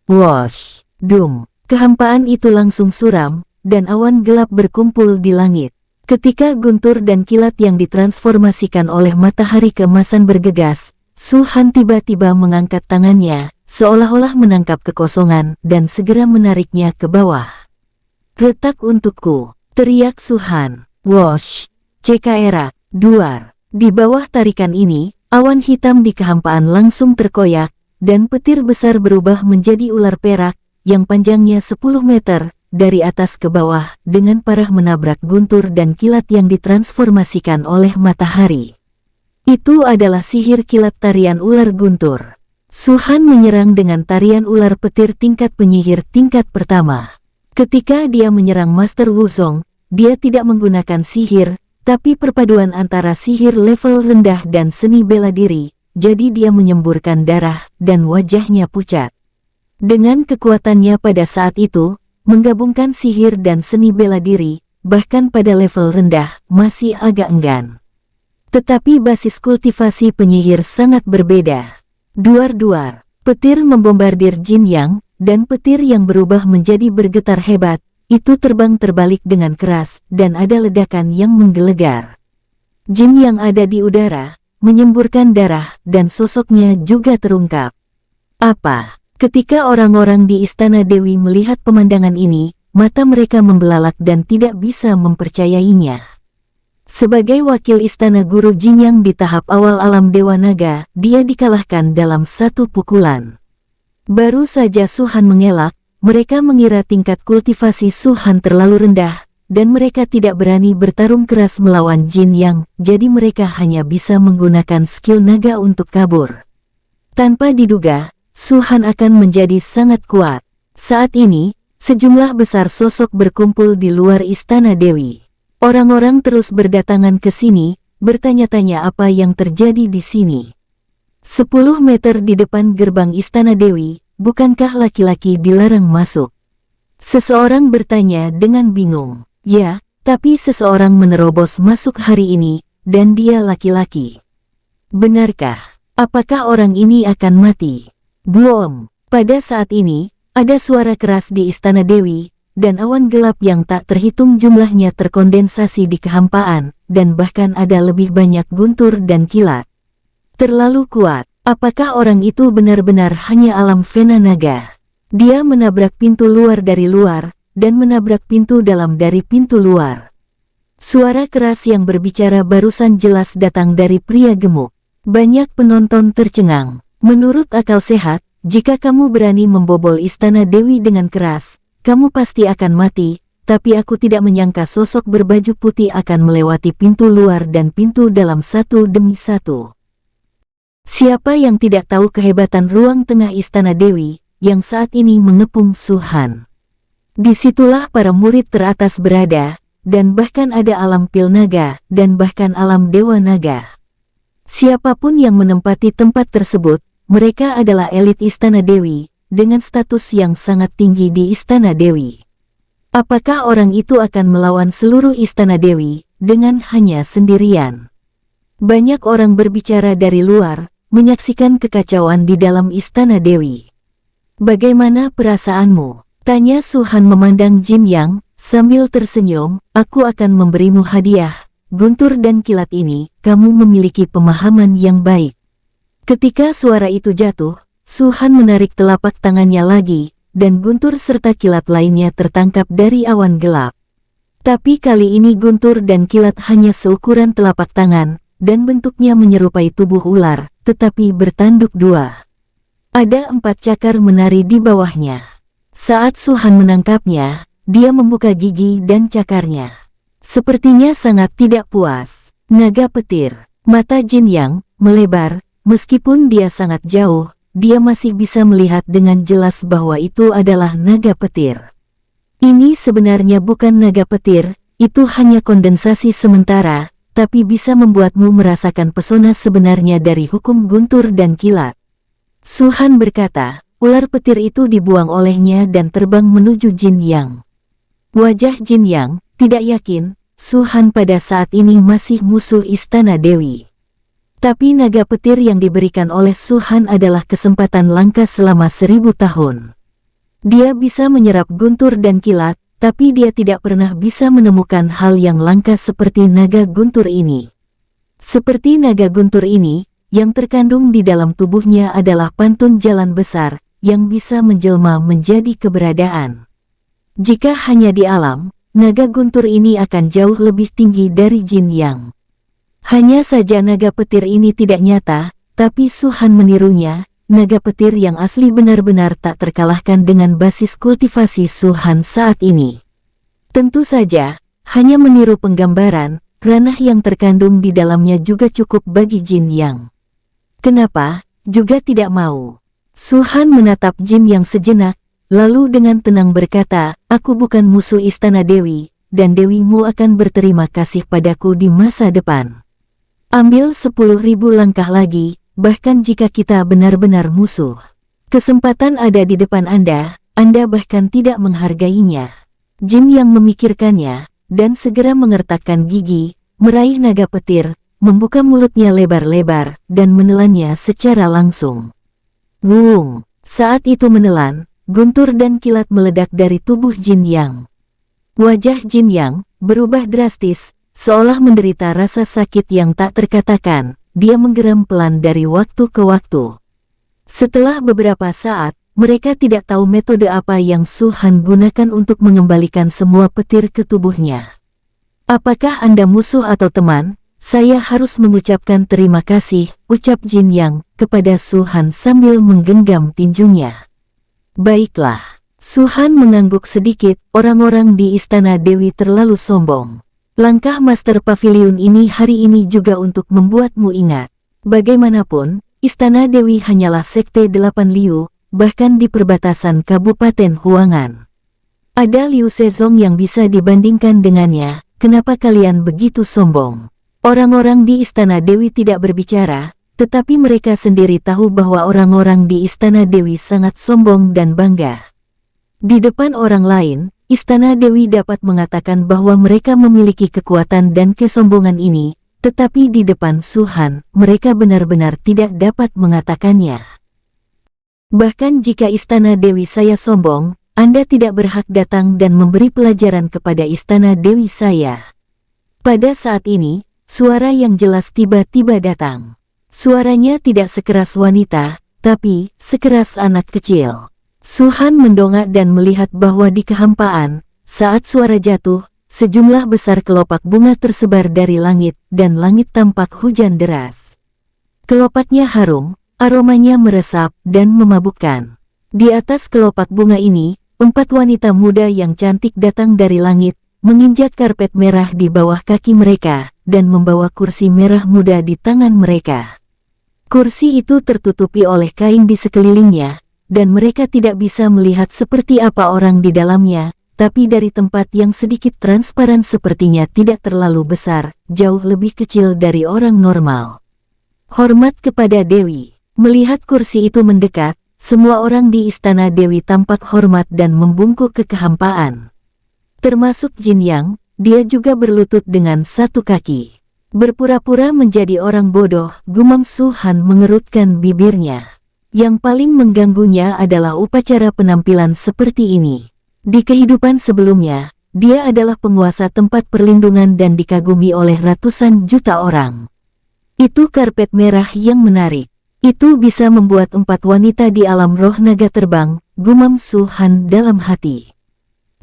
Wosh! Dum! Kehampaan itu langsung suram, dan awan gelap berkumpul di langit. Ketika guntur dan kilat yang ditransformasikan oleh matahari keemasan bergegas, Su Han tiba-tiba mengangkat tangannya, seolah-olah menangkap kekosongan, dan segera menariknya ke bawah. Retak untukku! Teriak Su Han. Wosh! Cekaerak! Duar! Di bawah tarikan ini, awan hitam di kehampaan langsung terkoyak, dan petir besar berubah menjadi ular perak, yang panjangnya 10 meter, dari atas ke bawah, dengan parah menabrak guntur dan kilat yang ditransformasikan oleh matahari. Itu adalah sihir kilat tarian ular guntur. Su Han menyerang dengan tarian ular petir tingkat penyihir tingkat pertama. Ketika dia menyerang Master Wuzong, dia tidak menggunakan sihir, tapi perpaduan antara sihir level rendah dan seni bela diri, jadi dia menyemburkan darah, dan wajahnya pucat. Dengan kekuatannya pada saat itu, menggabungkan sihir dan seni bela diri, bahkan pada level rendah, masih agak enggan. Tetapi basis kultivasi penyihir sangat berbeda. Duar-duar, petir membombardir Jin Yang, dan petir yang berubah menjadi bergetar hebat, itu terbang terbalik dengan keras, dan ada ledakan yang menggelegar. Jin yang ada di udara, menyemburkan darah, dan sosoknya juga terungkap. Apa? Ketika orang-orang di Istana Dewi melihat pemandangan ini, mata mereka membelalak dan tidak bisa mempercayainya. Sebagai wakil Istana Guru Jin yang di tahap awal alam Dewa Naga, dia dikalahkan dalam satu pukulan. Baru saja Su Han mengelak, mereka mengira tingkat kultivasi Su Han terlalu rendah, dan mereka tidak berani bertarung keras melawan Jin Yang, jadi mereka hanya bisa menggunakan skill naga untuk kabur. Tanpa diduga, Su Han akan menjadi sangat kuat. Saat ini, sejumlah besar sosok berkumpul di luar Istana Dewi. Orang-orang terus berdatangan ke sini, bertanya-tanya apa yang terjadi di sini. 10 meter di depan gerbang Istana Dewi, bukankah laki-laki dilarang masuk? Seseorang bertanya dengan bingung. Ya, tapi seseorang menerobos masuk hari ini, dan dia laki-laki. Benarkah? Apakah orang ini akan mati? Boom! Pada saat ini, ada suara keras di Istana Dewi, dan awan gelap yang tak terhitung jumlahnya terkondensasi di kehampaan, dan bahkan ada lebih banyak guntur dan kilat. Terlalu kuat. Apakah orang itu benar-benar hanya alam Vena Naga? Dia menabrak pintu luar dari luar, dan menabrak pintu dalam dari pintu luar. Suara keras yang berbicara barusan jelas datang dari pria gemuk. Banyak penonton tercengang. Menurut akal sehat, jika kamu berani membobol Istana Dewi dengan keras, kamu pasti akan mati, tapi aku tidak menyangka sosok berbaju putih akan melewati pintu luar dan pintu dalam satu demi satu. Siapa yang tidak tahu kehebatan ruang tengah Istana Dewi, yang saat ini mengepung Su-Han. Disitulah para murid teratas berada, dan bahkan ada alam pil naga, dan bahkan alam dewa naga. Siapapun yang menempati tempat tersebut, mereka adalah elit Istana Dewi, dengan status yang sangat tinggi di Istana Dewi. Apakah orang itu akan melawan seluruh Istana Dewi, dengan hanya sendirian? Banyak orang berbicara dari luar, menyaksikan kekacauan di dalam Istana Dewi. Bagaimana perasaanmu? Tanya Su-Han memandang Jin Yang, sambil tersenyum. Aku akan memberimu hadiah, guntur dan kilat ini, kamu memiliki pemahaman yang baik. Ketika suara itu jatuh, Su-Han menarik telapak tangannya lagi, dan guntur serta kilat lainnya tertangkap dari awan gelap. Tapi kali ini guntur dan kilat hanya seukuran telapak tangan, dan bentuknya menyerupai tubuh ular, tetapi bertanduk dua. Ada 4 cakar menari di bawahnya. Saat Su-Han menangkapnya, dia membuka gigi dan cakarnya. Sepertinya sangat tidak puas. Naga petir. Mata Jin Yang melebar, meskipun dia sangat jauh, dia masih bisa melihat dengan jelas bahwa itu adalah naga petir. Ini sebenarnya bukan naga petir, itu hanya kondensasi sementara, tapi bisa membuatmu merasakan pesona sebenarnya dari hukum guntur dan kilat. Su-Han berkata, ular petir itu dibuang olehnya dan terbang menuju Jin Yang. Wajah Jin Yang tidak yakin, Su-Han pada saat ini masih musuh Istana Dewi. Tapi naga petir yang diberikan oleh Su-Han adalah kesempatan langka selama 1000 tahun. Dia bisa menyerap guntur dan kilat, tapi dia tidak pernah bisa menemukan hal yang langka seperti naga guntur ini. Seperti naga guntur ini, yang terkandung di dalam tubuhnya adalah pantun jalan besar, yang bisa menjelma menjadi keberadaan. Jika hanya di alam, naga guntur ini akan jauh lebih tinggi dari Jin Yang. Hanya saja naga petir ini tidak nyata, tapi Su-Han menirunya. Naga petir yang asli benar-benar tak terkalahkan dengan basis kultivasi Su-Han saat ini. Tentu saja, hanya meniru penggambaran, ranah yang terkandung di dalamnya juga cukup bagi Jin Yang. Kenapa, juga tidak mau? Su-Han menatap Jin Yang sejenak, lalu dengan tenang berkata, aku bukan musuh Istana Dewi, dan Dewimu akan berterima kasih padaku di masa depan. Ambil 10.000 langkah lagi, bahkan jika kita benar-benar musuh. Kesempatan ada di depan Anda bahkan tidak menghargainya. Jin Yang memikirkannya, dan segera mengertakkan gigi, meraih naga petir, membuka mulutnya lebar-lebar, dan menelannya secara langsung. Wung! Saat itu menelan, guntur dan kilat meledak dari tubuh Jin Yang. Wajah Jin Yang berubah drastis, seolah menderita rasa sakit yang tak terkatakan. Dia menggeram pelan dari waktu ke waktu. Setelah beberapa saat, mereka tidak tahu metode apa yang Su-Han gunakan untuk mengembalikan semua petir ke tubuhnya. Apakah Anda musuh atau teman? Saya harus mengucapkan terima kasih, ucap Jin Yang kepada Su-Han sambil menggenggam tinjunya. Baiklah. Su-Han mengangguk sedikit, orang-orang di Istana Dewi terlalu sombong. Langkah Master Pavilion ini hari ini juga untuk membuatmu ingat. Bagaimanapun, Istana Dewi hanyalah sekte 8 Liu, bahkan di perbatasan Kabupaten Huangan. Ada Liu Sezong yang bisa dibandingkan dengannya, kenapa kalian begitu sombong? Orang-orang di Istana Dewi tidak berbicara, tetapi mereka sendiri tahu bahwa orang-orang di Istana Dewi sangat sombong dan bangga. Di depan orang lain, Istana Dewi dapat mengatakan bahwa mereka memiliki kekuatan dan kesombongan ini, tetapi di depan Su-Han, mereka benar-benar tidak dapat mengatakannya. Bahkan jika Istana Dewi saya sombong, Anda tidak berhak datang dan memberi pelajaran kepada Istana Dewi saya. Pada saat ini, suara yang jelas tiba-tiba datang. Suaranya tidak sekeras wanita, tapi sekeras anak kecil. Su-Han mendongak dan melihat bahwa di kehampaan, saat suara jatuh, sejumlah besar kelopak bunga tersebar dari langit, dan langit tampak hujan deras. Kelopaknya harum, aromanya meresap dan memabukkan. Di atas kelopak bunga ini, 4 wanita muda yang cantik datang dari langit, menginjak karpet merah di bawah kaki mereka, dan membawa kursi merah muda di tangan mereka. Kursi itu tertutupi oleh kain di sekelilingnya, dan mereka tidak bisa melihat seperti apa orang di dalamnya, tapi dari tempat yang sedikit transparan sepertinya tidak terlalu besar, jauh lebih kecil dari orang normal. Hormat kepada Dewi. Melihat kursi itu mendekat, semua orang di istana Dewi tampak hormat dan membungkuk ke kehampaan. Termasuk Jin Yang, dia juga berlutut dengan satu kaki. Berpura-pura menjadi orang bodoh, gumam Su Han mengerutkan bibirnya. Yang paling mengganggunya adalah upacara penampilan seperti ini. Di kehidupan sebelumnya, dia adalah penguasa tempat perlindungan dan dikagumi oleh ratusan juta orang. Itu karpet merah yang menarik. Itu bisa membuat 4 wanita di alam roh naga terbang, gumam Su Han dalam hati.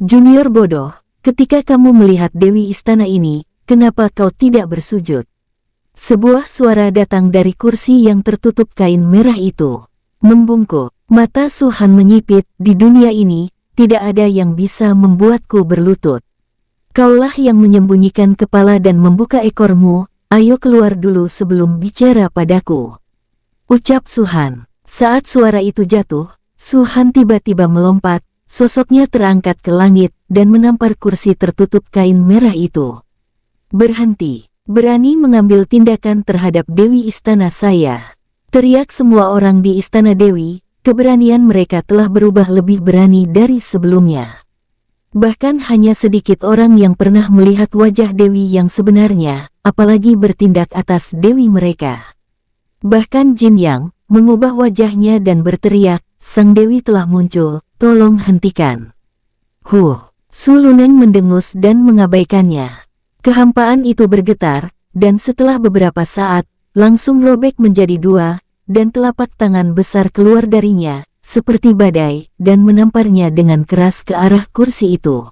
Junior bodoh, ketika kamu melihat Dewi istana ini, kenapa kau tidak bersujud? Sebuah suara datang dari kursi yang tertutup kain merah itu. Membungkuk, mata Su Han menyipit, di dunia ini, tidak ada yang bisa membuatku berlutut. Kaulah yang menyembunyikan kepala dan membuka ekormu, ayo keluar dulu sebelum bicara padaku. Ucap Su Han. Saat suara itu jatuh, Su Han tiba-tiba melompat, sosoknya terangkat ke langit, dan menampar kursi tertutup kain merah itu. Berhenti, berani mengambil tindakan terhadap Dewi istana saya. Teriak semua orang di istana Dewi, keberanian mereka telah berubah lebih berani dari sebelumnya. Bahkan hanya sedikit orang yang pernah melihat wajah Dewi yang sebenarnya, apalagi bertindak atas Dewi mereka. Bahkan Jin Yang mengubah wajahnya dan berteriak, sang Dewi telah muncul, tolong hentikan. Su Luneng mendengus dan mengabaikannya. Kehampaan itu bergetar, dan setelah beberapa saat, langsung robek menjadi 2, dan telapak tangan besar keluar darinya, seperti badai, dan menamparnya dengan keras ke arah kursi itu.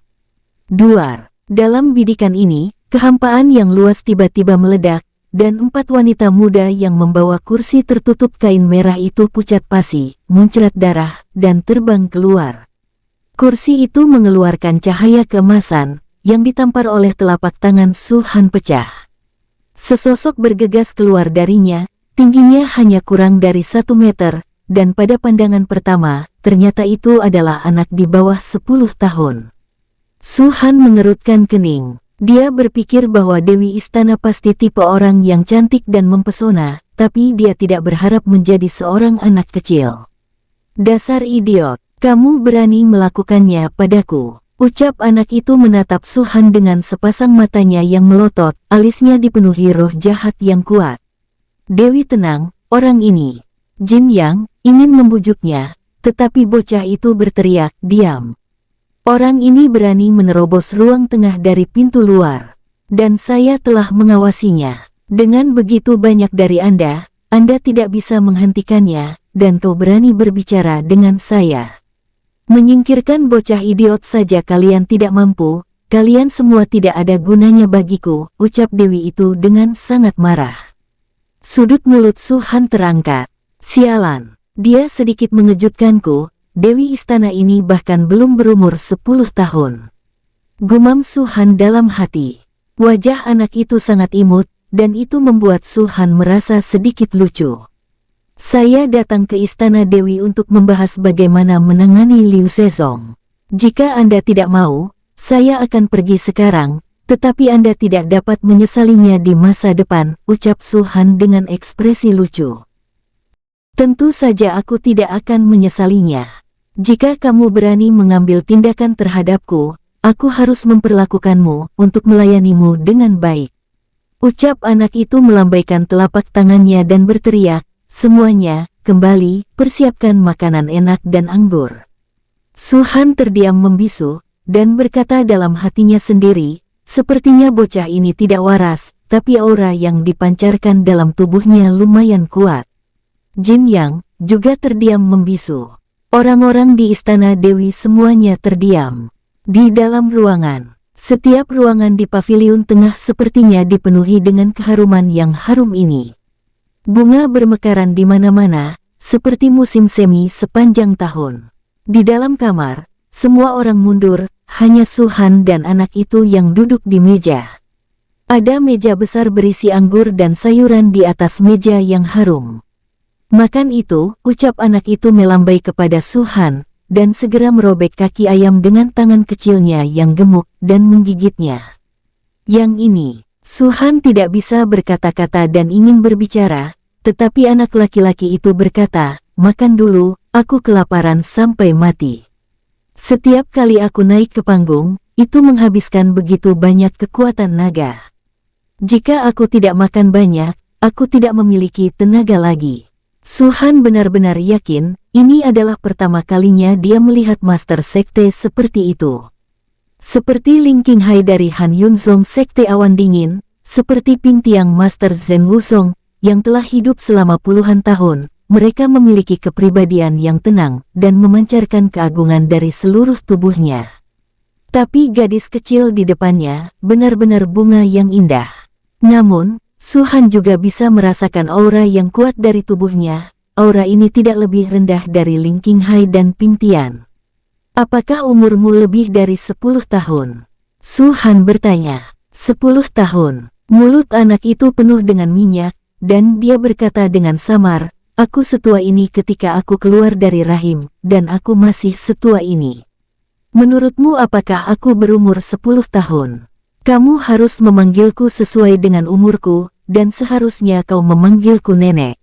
Duar. Dalam bidikan ini, kehampaan yang luas tiba-tiba meledak, dan 4 wanita muda yang membawa kursi tertutup kain merah itu pucat pasi, muncrat darah, dan terbang keluar. Kursi itu mengeluarkan cahaya keemasan, yang ditampar oleh telapak tangan Su Han pecah. Sesosok bergegas keluar darinya, tingginya hanya kurang dari 1 meter, dan pada pandangan pertama, ternyata itu adalah anak di bawah 10 tahun. Su Han mengerutkan kening. Dia berpikir bahwa Dewi istana pasti tipe orang yang cantik dan mempesona, tapi dia tidak berharap menjadi seorang anak kecil. Dasar idiot, kamu berani melakukannya padaku. Ucap anak itu menatap Su Han dengan sepasang matanya yang melotot, alisnya dipenuhi roh jahat yang kuat. Dewi tenang, orang ini. Jin Yang ingin membujuknya, tetapi bocah itu berteriak, diam. Orang ini berani menerobos ruang tengah dari pintu luar. Dan saya telah mengawasinya. Dengan begitu banyak dari Anda tidak bisa menghentikannya, dan kau berani berbicara dengan saya. Menyingkirkan bocah idiot saja kalian tidak mampu, kalian semua tidak ada gunanya bagiku, ucap Dewi itu dengan sangat marah. Sudut mulut Su Han terangkat. Sialan, dia sedikit mengejutkanku. Dewi istana ini bahkan belum berumur 10 tahun. Gumam Su Han dalam hati. Wajah anak itu sangat imut, dan itu membuat Su Han merasa sedikit lucu. Saya datang ke istana Dewi untuk membahas bagaimana menangani Liu Zezong. Jika Anda tidak mau, saya akan pergi sekarang, tetapi Anda tidak dapat menyesalinya di masa depan, ucap Su Han dengan ekspresi lucu. Tentu saja aku tidak akan menyesalinya. Jika kamu berani mengambil tindakan terhadapku, aku harus memperlakukanmu untuk melayanimu dengan baik. Ucap anak itu melambaikan telapak tangannya dan berteriak, semuanya, kembali, persiapkan makanan enak dan anggur. Su Han terdiam membisu, dan berkata dalam hatinya sendiri, sepertinya bocah ini tidak waras, tapi aura yang dipancarkan dalam tubuhnya lumayan kuat. Jin Yang juga terdiam membisu. Orang-orang di istana Dewi semuanya terdiam. Di dalam ruangan, setiap ruangan di paviliun tengah sepertinya dipenuhi dengan keharuman yang harum ini. Bunga bermekaran di mana-mana, seperti musim semi sepanjang tahun. Di dalam kamar, Semua orang mundur, hanya Su-han dan anak itu yang duduk di meja. Ada meja besar berisi anggur dan sayuran di atas meja yang harum. Makan itu, ucap anak itu melambai kepada Su-han, dan segera merobek kaki ayam dengan tangan kecilnya yang gemuk dan menggigitnya. Yang ini, Su-han tidak bisa berkata-kata dan ingin berbicara, tetapi anak laki-laki itu berkata, "Makan dulu, aku kelaparan sampai mati. Setiap kali aku naik ke panggung, itu menghabiskan begitu banyak kekuatan naga. Jika aku tidak makan banyak, aku tidak memiliki tenaga lagi." Su-han benar-benar yakin, ini adalah pertama kalinya dia melihat master sekte seperti itu. Seperti Ling Qinghai dari Han Yunzong Sekte Awan Dingin, seperti Ping Tiang Master Zhen Wuzong, yang telah hidup selama puluhan tahun, mereka memiliki kepribadian yang tenang dan memancarkan keagungan dari seluruh tubuhnya. Tapi gadis kecil di depannya benar-benar bunga yang indah. Namun, Su-han juga bisa merasakan aura yang kuat dari tubuhnya. Aura ini tidak lebih rendah dari Ling Qinghai dan Ping Tian. "Apakah umurmu lebih dari 10 tahun?" Su-han bertanya. 10 tahun. Mulut anak itu penuh dengan minyak, dan dia berkata dengan samar, "Aku setua ini ketika aku keluar dari rahim, dan aku masih setua ini. Menurutmu apakah aku berumur 10 tahun? Kamu harus memanggilku sesuai dengan umurku, dan seharusnya kau memanggilku nenek."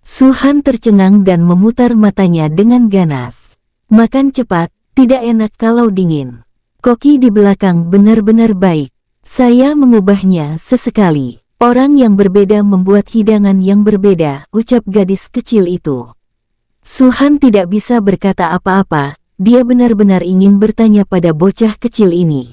Su-han tercengang dan memutar matanya dengan ganas. "Makan cepat, tidak enak kalau dingin. Koki di belakang benar-benar baik. Saya mengubahnya sesekali. Orang yang berbeda membuat hidangan yang berbeda," ucap gadis kecil itu. Su-han tidak bisa berkata apa-apa, dia benar-benar ingin bertanya pada bocah kecil ini.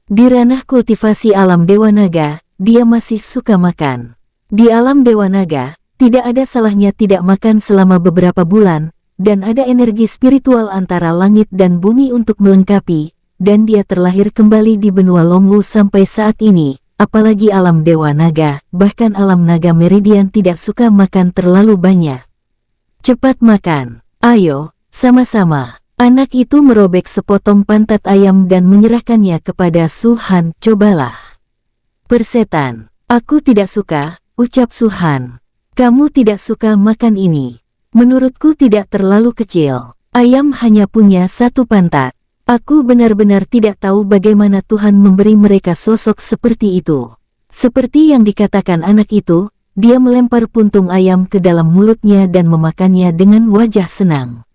Di ranah kultivasi alam Dewa Naga, dia masih suka makan. Di alam Dewa Naga, tidak ada salahnya tidak makan selama beberapa bulan, dan ada energi spiritual antara langit dan bumi untuk melengkapi, dan dia terlahir kembali di benua Longwu sampai saat ini. Apalagi alam Dewa Naga, bahkan alam naga meridian tidak suka makan terlalu banyak. "Cepat makan, ayo, sama-sama." Anak itu merobek sepotong pantat ayam dan menyerahkannya kepada Su-han. "Cobalah." "Persetan, aku tidak suka," ucap Su-han. "Kamu tidak suka makan ini. Menurutku tidak terlalu kecil. Ayam hanya punya satu pantat. Aku benar-benar tidak tahu bagaimana Tuhan memberi mereka sosok seperti itu." Seperti yang dikatakan anak itu, dia melempar puntung ayam ke dalam mulutnya dan memakannya dengan wajah senang.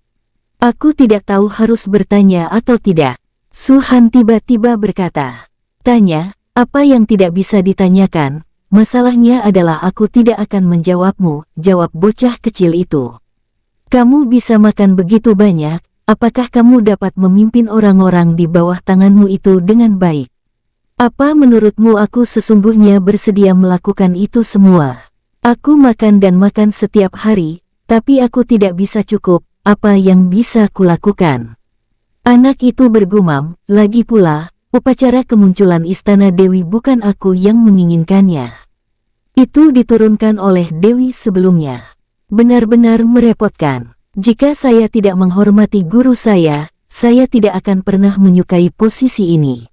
"Aku tidak tahu harus bertanya atau tidak." Su-han tiba-tiba berkata. "Tanya, apa yang tidak bisa ditanyakan? Masalahnya adalah aku tidak akan menjawabmu," jawab bocah kecil itu. "Kamu bisa makan begitu banyak. Apakah kamu dapat memimpin orang-orang di bawah tanganmu itu dengan baik? Apa menurutmu aku sesungguhnya bersedia melakukan itu semua? Aku makan dan makan setiap hari, tapi aku tidak bisa cukup. Apa yang bisa kulakukan?" Anak itu bergumam, "Lagi pula, upacara kemunculan Istana Dewi bukan aku yang menginginkannya. Itu diturunkan oleh Dewi sebelumnya. Benar-benar merepotkan. Jika saya tidak menghormati guru saya tidak akan pernah menyukai posisi ini."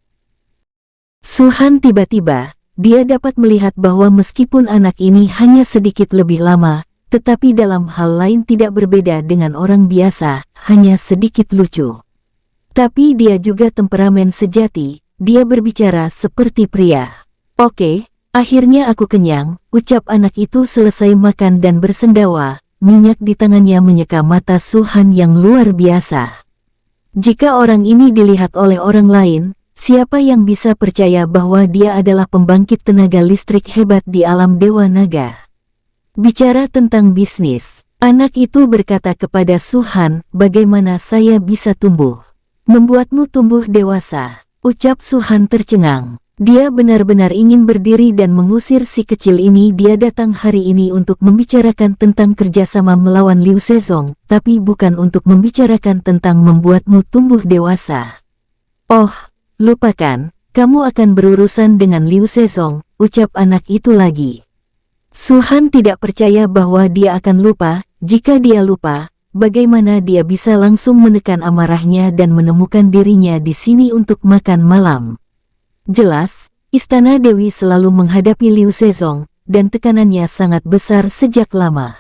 Su-han tiba-tiba, dia dapat melihat bahwa meskipun anak ini hanya sedikit lebih lama, tetapi dalam hal lain tidak berbeda dengan orang biasa, hanya sedikit lucu. Tapi dia juga temperamen sejati, dia berbicara seperti pria. "Oke, akhirnya aku kenyang," ucap anak itu selesai makan dan bersendawa. Minyak di tangannya menyeka mata Su-han yang luar biasa. Jika orang ini dilihat oleh orang lain, siapa yang bisa percaya bahwa dia adalah pembangkit tenaga listrik hebat di alam Dewa Naga? Bicara tentang bisnis, anak itu berkata kepada Su-han, "Bagaimana saya bisa tumbuh?" "Membuatmu tumbuh dewasa," ucap Su-han tercengang. Dia benar-benar ingin berdiri dan mengusir si kecil ini. Dia datang hari ini untuk membicarakan tentang kerjasama melawan Liu Sezong, tapi bukan untuk membicarakan tentang membuatmu tumbuh dewasa. "Oh, lupakan, kamu akan berurusan dengan Liu Sezong," ucap anak itu lagi. Su-han tidak percaya bahwa dia akan lupa. Jika dia lupa, bagaimana dia bisa langsung menekan amarahnya dan menemukan dirinya di sini untuk makan malam. Jelas, Istana Dewi selalu menghadapi Liu Sezong, dan tekanannya sangat besar sejak lama.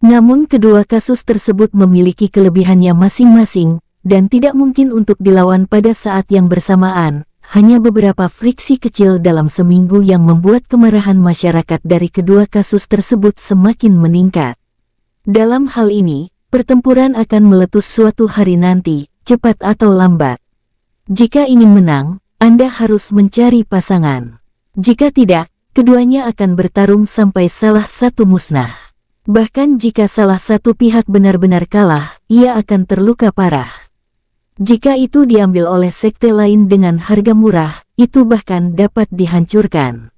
Namun kedua kasus tersebut memiliki kelebihannya masing-masing, dan tidak mungkin untuk dilawan pada saat yang bersamaan. Hanya beberapa friksi kecil dalam seminggu yang membuat kemarahan masyarakat dari kedua kasus tersebut semakin meningkat. Dalam hal ini, pertempuran akan meletus suatu hari nanti, cepat atau lambat. Jika ingin menang, Anda harus mencari pasangan. Jika tidak, keduanya akan bertarung sampai salah satu musnah. Bahkan jika salah satu pihak benar-benar kalah, ia akan terluka parah. Jika itu diambil oleh sekte lain dengan harga murah, itu bahkan dapat dihancurkan.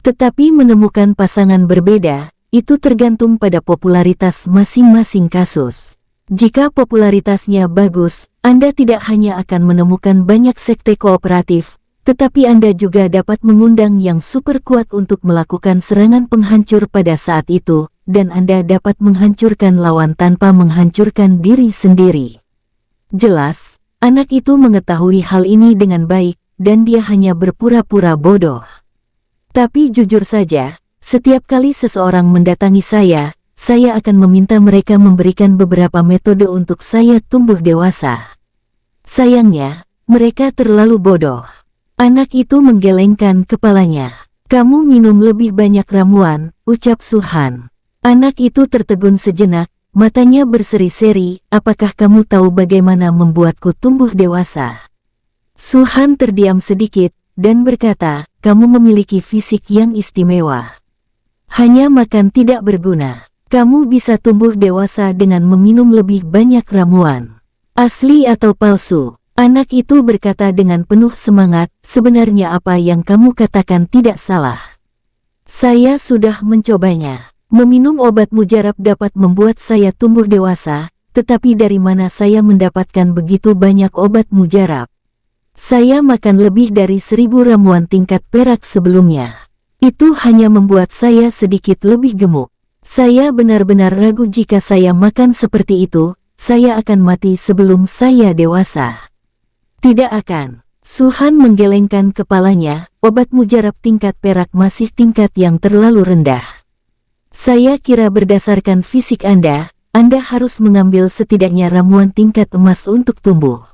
Tetapi menemukan pasangan berbeda, itu tergantung pada popularitas masing-masing kasus. Jika popularitasnya bagus, Anda tidak hanya akan menemukan banyak sekte kooperatif, tetapi Anda juga dapat mengundang yang super kuat untuk melakukan serangan penghancur pada saat itu, dan Anda dapat menghancurkan lawan tanpa menghancurkan diri sendiri. Jelas, anak itu mengetahui hal ini dengan baik, dan dia hanya berpura-pura bodoh. Tapi jujur saja, setiap kali seseorang mendatangi saya akan meminta mereka memberikan beberapa metode untuk saya tumbuh dewasa. Sayangnya, mereka terlalu bodoh. Anak itu menggelengkan kepalanya. Kamu minum lebih banyak ramuan, ucap Su-han. Anak itu tertegun sejenak. Matanya berseri-seri, apakah kamu tahu bagaimana membuatku tumbuh dewasa? Su-han terdiam sedikit, dan berkata, kamu memiliki fisik yang istimewa. Hanya makan tidak berguna. Kamu bisa tumbuh dewasa dengan meminum lebih banyak ramuan. Asli atau palsu? Anak itu berkata dengan penuh semangat, sebenarnya apa yang kamu katakan tidak salah. Saya sudah mencobanya. Meminum obat mujarab dapat membuat saya tumbuh dewasa, tetapi dari mana saya mendapatkan begitu banyak obat mujarab? Saya makan lebih dari 1000 ramuan tingkat perak sebelumnya. Itu hanya membuat saya sedikit lebih gemuk. Saya benar-benar ragu jika saya makan seperti itu, saya akan mati sebelum saya dewasa. Tidak akan. Su-han menggelengkan kepalanya, obat mujarab tingkat perak masih tingkat yang terlalu rendah. Saya kira berdasarkan fisik Anda harus mengambil setidaknya ramuan tingkat emas untuk tumbuh.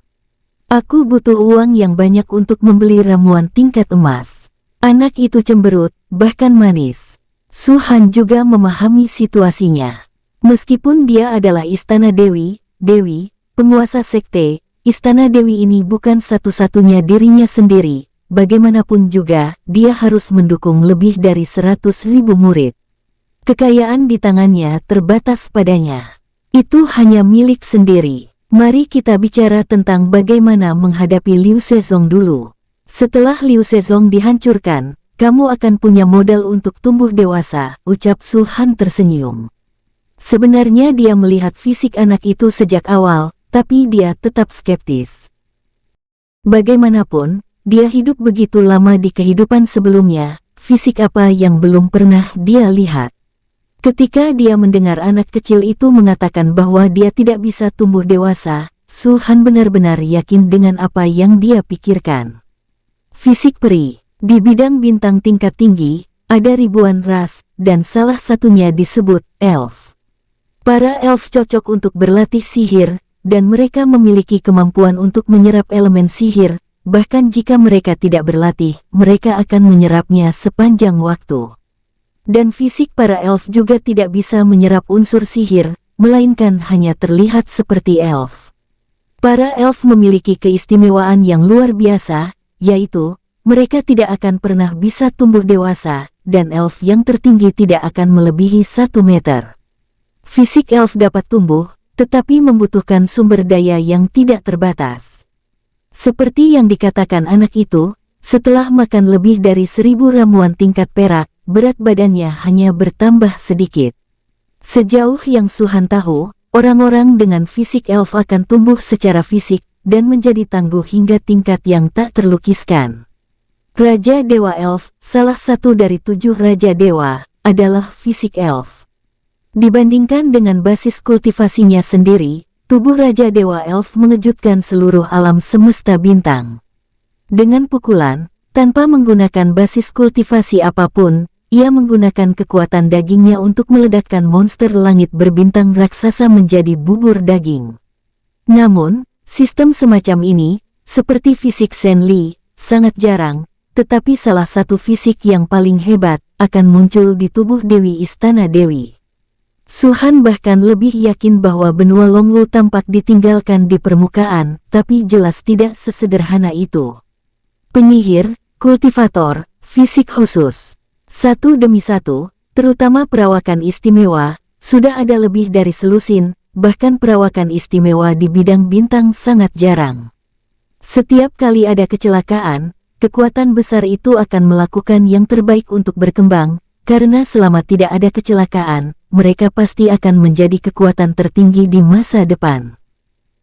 Aku butuh uang yang banyak untuk membeli ramuan tingkat emas. Anak itu cemberut, bahkan manis. Su-han juga memahami situasinya. Meskipun dia adalah Istana Dewi, penguasa sekte, Istana Dewi ini bukan satu-satunya dirinya sendiri. Bagaimanapun juga, dia harus mendukung lebih dari 100.000 murid. Kekayaan di tangannya terbatas padanya. Itu hanya milik sendiri. Mari kita bicara tentang bagaimana menghadapi Liu Sezong dulu. Setelah Liu Sezong dihancurkan, kamu akan punya modal untuk tumbuh dewasa, ucap Su-han tersenyum. Sebenarnya dia melihat fisik anak itu sejak awal, tapi dia tetap skeptis. Bagaimanapun, dia hidup begitu lama di kehidupan sebelumnya, fisik apa yang belum pernah dia lihat. Ketika dia mendengar anak kecil itu mengatakan bahwa dia tidak bisa tumbuh dewasa, Su-han benar-benar yakin dengan apa yang dia pikirkan. Fisik peri. Di bidang bintang tingkat tinggi, ada ribuan ras, dan salah satunya disebut elf. Para elf cocok untuk berlatih sihir, dan mereka memiliki kemampuan untuk menyerap elemen sihir, bahkan jika mereka tidak berlatih, mereka akan menyerapnya sepanjang waktu. Dan fisik para elf juga tidak bisa menyerap unsur sihir, melainkan hanya terlihat seperti elf. Para elf memiliki keistimewaan yang luar biasa, yaitu, mereka tidak akan pernah bisa tumbuh dewasa, dan elf yang tertinggi tidak akan melebihi 1 meter. Fisik elf dapat tumbuh, tetapi membutuhkan sumber daya yang tidak terbatas. Seperti yang dikatakan anak itu, setelah makan lebih dari 1000 ramuan tingkat perak, berat badannya hanya bertambah sedikit. Sejauh yang Su-han tahu, orang-orang dengan fisik elf akan tumbuh secara fisik, dan menjadi tangguh hingga tingkat yang tak terlukiskan. Raja Dewa Elf, salah satu dari 7 Raja Dewa, adalah fisik elf. Dibandingkan dengan basis kultivasinya sendiri, tubuh Raja Dewa Elf mengejutkan seluruh alam semesta bintang. Dengan pukulan, tanpa menggunakan basis kultivasi apapun, ia menggunakan kekuatan dagingnya untuk meledakkan monster langit berbintang raksasa menjadi bubur daging. Namun, sistem semacam ini, seperti fisik Shen Li, sangat jarang, tetapi salah satu fisik yang paling hebat akan muncul di tubuh Dewi Istana Dewi. Su Han bahkan lebih yakin bahwa benua Longwu tampak ditinggalkan di permukaan, tapi jelas tidak sesederhana itu. Penyihir, kultivator, fisik khusus. Satu demi satu, terutama perawakan istimewa, sudah ada lebih dari selusin, bahkan perawakan istimewa di bidang bintang sangat jarang. Setiap kali ada kecelakaan, kekuatan besar itu akan melakukan yang terbaik untuk berkembang, karena selama tidak ada kecelakaan, mereka pasti akan menjadi kekuatan tertinggi di masa depan.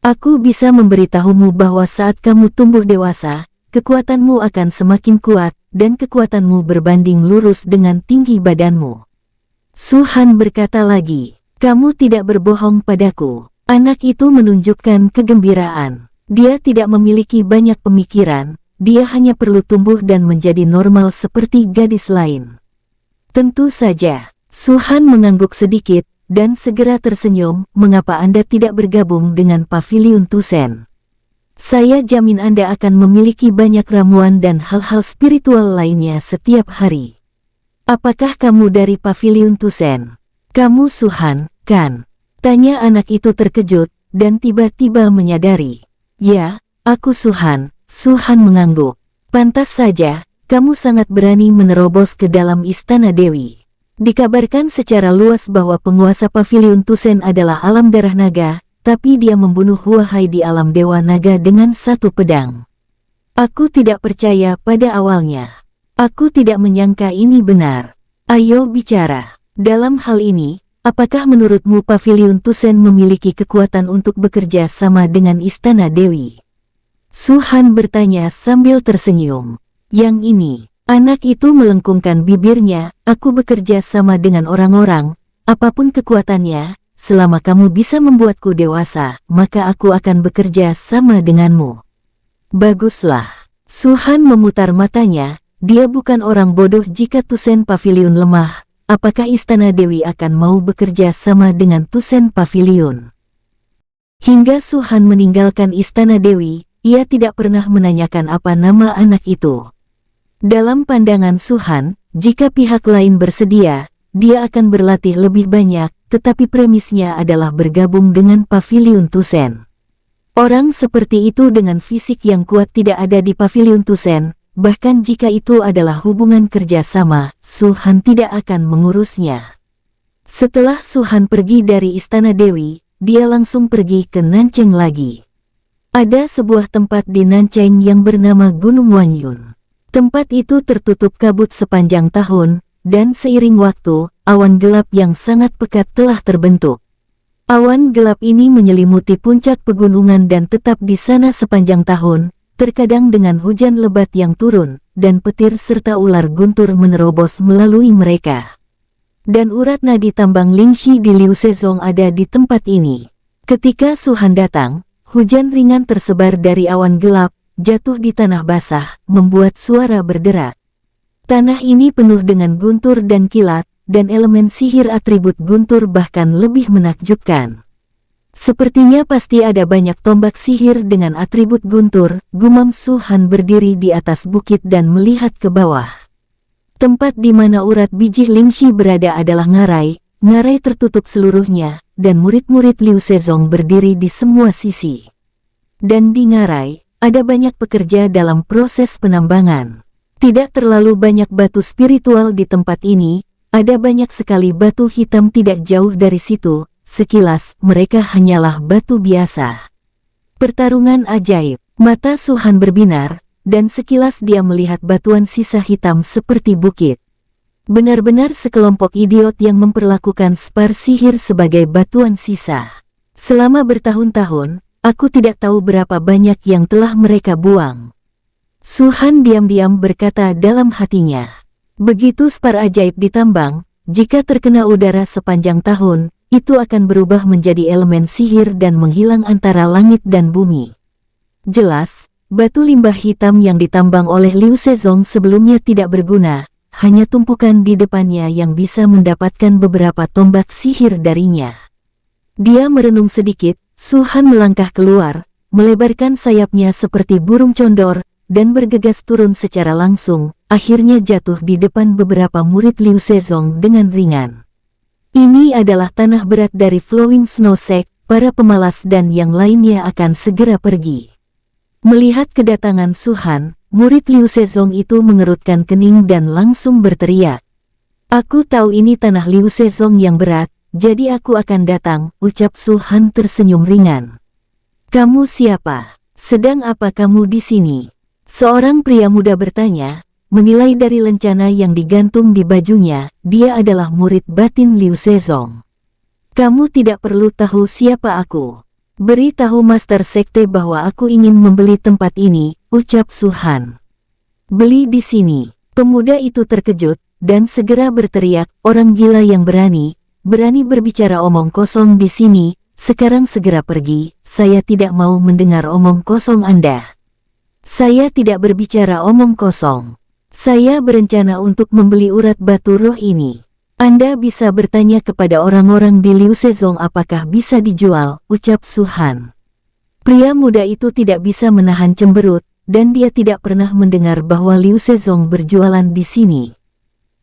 Aku bisa memberitahumu bahwa saat kamu tumbuh dewasa, kekuatanmu akan semakin kuat, dan kekuatanmu berbanding lurus dengan tinggi badanmu. Su Han berkata lagi, kamu tidak berbohong padaku. Anak itu menunjukkan kegembiraan. Dia tidak memiliki banyak pemikiran, dia hanya perlu tumbuh dan menjadi normal seperti gadis lain. Tentu saja. Su Han mengangguk sedikit, dan segera tersenyum, mengapa Anda tidak bergabung dengan Pavilion Tusen? Saya jamin Anda akan memiliki banyak ramuan dan hal-hal spiritual lainnya setiap hari. Apakah kamu dari Pavilion Tusen? Kamu Su Han, kan? Tanya anak itu terkejut, dan tiba-tiba menyadari. Ya, aku Su Han. Su Han mengangguk. Pantas saja, kamu sangat berani menerobos ke dalam Istana Dewi. Dikabarkan secara luas bahwa penguasa Pavilion Tusen adalah alam darah naga, tapi dia membunuh Huahai di alam dewa naga dengan satu pedang. Aku tidak percaya pada awalnya. Aku tidak menyangka ini benar. Ayo bicara. Dalam hal ini, apakah menurutmu Pavilion Tusen memiliki kekuatan untuk bekerja sama dengan Istana Dewi? Su Han bertanya sambil tersenyum. Yang ini. Anak itu melengkungkan bibirnya, aku bekerja sama dengan orang-orang, apapun kekuatannya, selama kamu bisa membuatku dewasa, maka aku akan bekerja sama denganmu. Baguslah. Su Han memutar matanya, dia bukan orang bodoh jika Tusen Pavilion lemah, apakah Istana Dewi akan mau bekerja sama dengan Tusen Pavilion? Hingga Su Han meninggalkan Istana Dewi, ia tidak pernah menanyakan apa nama anak itu. Dalam pandangan Su Han, jika pihak lain bersedia, dia akan berlatih lebih banyak, tetapi premisnya adalah bergabung dengan Pavilion Tusen. Orang seperti itu dengan fisik yang kuat tidak ada di Pavilion Tusen, bahkan jika itu adalah hubungan kerjasama, Su Han tidak akan mengurusnya. Setelah Su Han pergi dari Istana Dewi, dia langsung pergi ke Nancheng lagi. Ada sebuah tempat di Nancheng yang bernama Gunung Wanyun. Tempat itu tertutup kabut sepanjang tahun, dan seiring waktu, awan gelap yang sangat pekat telah terbentuk. Awan gelap ini menyelimuti puncak pegunungan dan tetap di sana sepanjang tahun, terkadang dengan hujan lebat yang turun, dan petir serta ular guntur menerobos melalui mereka. Dan urat nadi tambang Lingxi di Liu Sezong ada di tempat ini. Ketika Su Han datang, hujan ringan tersebar dari awan gelap, jatuh di tanah basah, membuat suara berderak. Tanah ini penuh dengan guntur dan kilat, dan elemen sihir atribut guntur bahkan lebih menakjubkan. Sepertinya pasti ada banyak tombak sihir dengan atribut guntur, gumam Su Han berdiri di atas bukit dan melihat ke bawah. Tempat di mana urat biji Lingxi berada adalah ngarai, ngarai tertutup seluruhnya, dan murid-murid Liu Sezong berdiri di semua sisi. Dan di ngarai, ada banyak pekerja dalam proses penambangan. Tidak terlalu banyak batu spiritual di tempat ini, ada banyak sekali batu hitam tidak jauh dari situ, sekilas mereka hanyalah batu biasa. Pertarungan ajaib, mata Su Han berbinar, dan sekilas dia melihat batuan sisa hitam seperti bukit. Benar-benar sekelompok idiot yang memperlakukan spar sihir sebagai batuan sisa. Selama bertahun-tahun, aku tidak tahu berapa banyak yang telah mereka buang. Su Han diam-diam berkata dalam hatinya. Begitu spar ajaib ditambang, jika terkena udara sepanjang tahun, itu akan berubah menjadi elemen sihir dan menghilang antara langit dan bumi. Jelas, batu limbah hitam yang ditambang oleh Liu Sezong sebelumnya tidak berguna, hanya tumpukan di depannya yang bisa mendapatkan beberapa tombak sihir darinya. Dia merenung sedikit, Su Han melangkah keluar, melebarkan sayapnya seperti burung condor, dan bergegas turun secara langsung, akhirnya jatuh di depan beberapa murid Liu Sezong dengan ringan. Ini adalah tanah berat dari Flowing Snow Sect, para pemalas dan yang lainnya akan segera pergi. Melihat kedatangan Su Han, murid Liu Sezong itu mengerutkan kening dan langsung berteriak. Aku tahu ini tanah Liu Sezong yang berat, jadi aku akan datang, ucap Su Han tersenyum ringan. Kamu siapa? Sedang apa kamu di sini? Seorang pria muda bertanya, menilai dari lencana yang digantung di bajunya, dia adalah murid batin Liu Sezong. Kamu tidak perlu tahu siapa aku. Beri tahu Master Sekte bahwa aku ingin membeli tempat ini, ucap Su Han. Beli di sini. Pemuda itu terkejut, dan segera berteriak, orang gila yang berani berbicara omong kosong di sini, sekarang segera pergi, saya tidak mau mendengar omong kosong Anda. Saya tidak berbicara omong kosong. Saya berencana untuk membeli urat batu roh ini. Anda bisa bertanya kepada orang-orang di Liu Sezong apakah bisa dijual, ucap Su Han. Pria muda itu tidak bisa menahan cemberut, dan dia tidak pernah mendengar bahwa Liu Sezong berjualan di sini.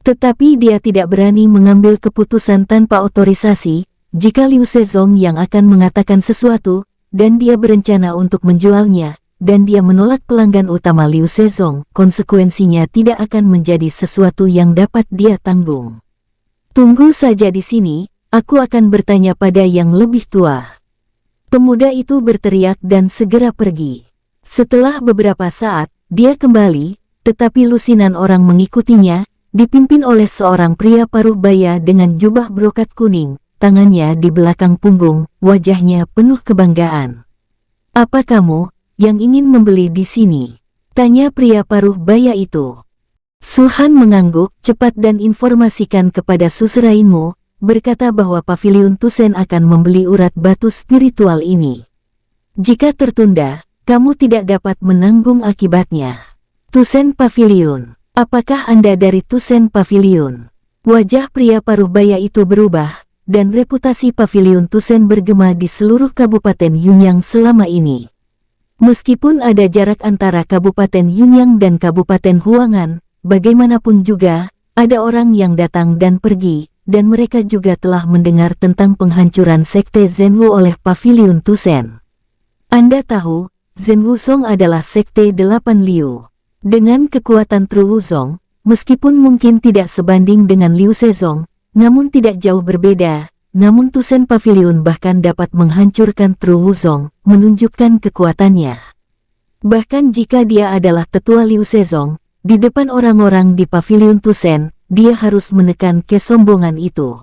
Tetapi dia tidak berani mengambil keputusan tanpa otorisasi, jika Liu Sezong yang akan mengatakan sesuatu, dan dia berencana untuk menjualnya, dan dia menolak pelanggan utama Liu Sezong, konsekuensinya tidak akan menjadi sesuatu yang dapat dia tanggung. Tunggu saja di sini, aku akan bertanya pada yang lebih tua. Pemuda itu berteriak dan segera pergi. Setelah beberapa saat, dia kembali, tetapi lusinan orang mengikutinya, dipimpin oleh seorang pria paruh baya dengan jubah brokat kuning, tangannya di belakang punggung, wajahnya penuh kebanggaan. Apa kamu yang ingin membeli di sini? Tanya pria paruh baya itu. Su Han mengangguk cepat dan informasikan kepada suzerainmu, berkata bahwa Paviliun Tusen akan membeli urat batu spiritual ini. Jika tertunda, kamu tidak dapat menanggung akibatnya. Tusen Paviliun, apakah Anda dari Tusen Paviliun? Wajah pria paruh baya itu berubah, dan reputasi Paviliun Tusen bergema di seluruh Kabupaten Yunyang selama ini. Meskipun ada jarak antara Kabupaten Yunyang dan Kabupaten Huangan, bagaimanapun juga, ada orang yang datang dan pergi, dan mereka juga telah mendengar tentang penghancuran Sekte Zhenwu oleh Paviliun Tusen. Anda tahu, Zhenwu Song adalah Sekte 8 Liu. Dengan kekuatan True Wuzong, meskipun mungkin tidak sebanding dengan Liu Sezong, namun tidak jauh berbeda, namun Tusen Paviliun bahkan dapat menghancurkan True Wuzong, menunjukkan kekuatannya. Bahkan jika dia adalah tetua Liu Sezong, di depan orang-orang di Paviliun Tusen, dia harus menekan kesombongan itu.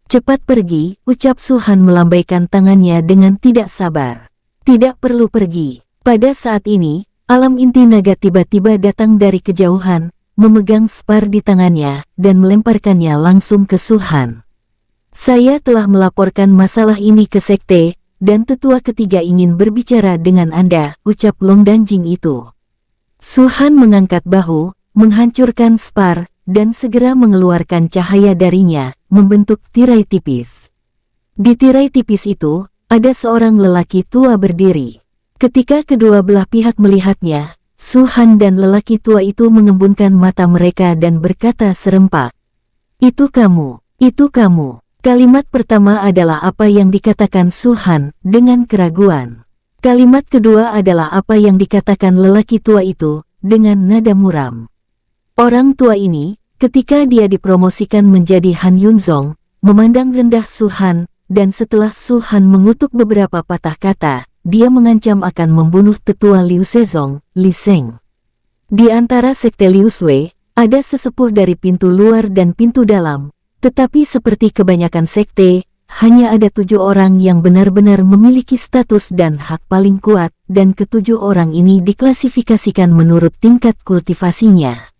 Cepat pergi, ucap Su Han melambaikan tangannya dengan tidak sabar. Tidak perlu pergi. Pada saat ini, alam inti naga tiba-tiba datang dari kejauhan, memegang spar di tangannya, dan melemparkannya langsung ke Su Han. Saya telah melaporkan masalah ini ke Sekte, dan tetua ketiga ingin berbicara dengan Anda, ucap Long Danjing itu. Su Han mengangkat bahu, menghancurkan spar, dan segera mengeluarkan cahaya darinya, membentuk tirai tipis. Di tirai tipis itu, ada seorang lelaki tua berdiri. Ketika kedua belah pihak melihatnya, Su Han dan lelaki tua itu mengembunkan mata mereka dan berkata serempak. Itu kamu, itu kamu. Kalimat pertama adalah apa yang dikatakan Su Han dengan keraguan. Kalimat kedua adalah apa yang dikatakan lelaki tua itu dengan nada muram. Orang tua ini, ketika dia dipromosikan menjadi Han Yunzong, memandang rendah Su Han, dan setelah Su Han mengutuk beberapa patah kata, dia mengancam akan membunuh tetua Liu Sezong, Li Sheng. Di antara Sekte Liu Sui, ada sesepuh dari pintu luar dan pintu dalam. Tetapi seperti kebanyakan sekte, hanya ada 7 orang yang benar-benar memiliki status dan hak paling kuat, dan ke-7 orang ini diklasifikasikan menurut tingkat kultivasinya.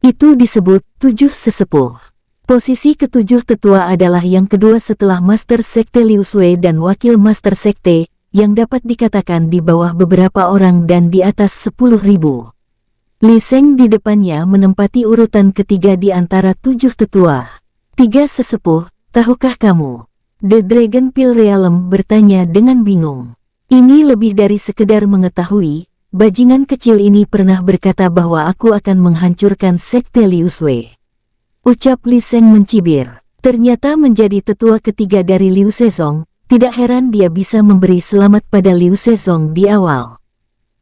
Itu disebut 7 sesepuh. Posisi ketujuh tetua adalah yang kedua setelah Master Sekte Liu Sui dan Wakil Master Sekte, yang dapat dikatakan di bawah beberapa orang dan di atas 10.000. Li Sheng di depannya menempati urutan ketiga di antara 7 tetua. 3 sesepuh, tahukah kamu? The Dragon Peel Realm bertanya dengan bingung. Ini lebih dari sekedar mengetahui, bajingan kecil ini pernah berkata bahwa aku akan menghancurkan Sekte Liu Sui. Ucap Li Sheng mencibir. Ternyata menjadi tetua ketiga dari Liu Sezong, tidak heran dia bisa memberi selamat pada Liu Sezong di awal.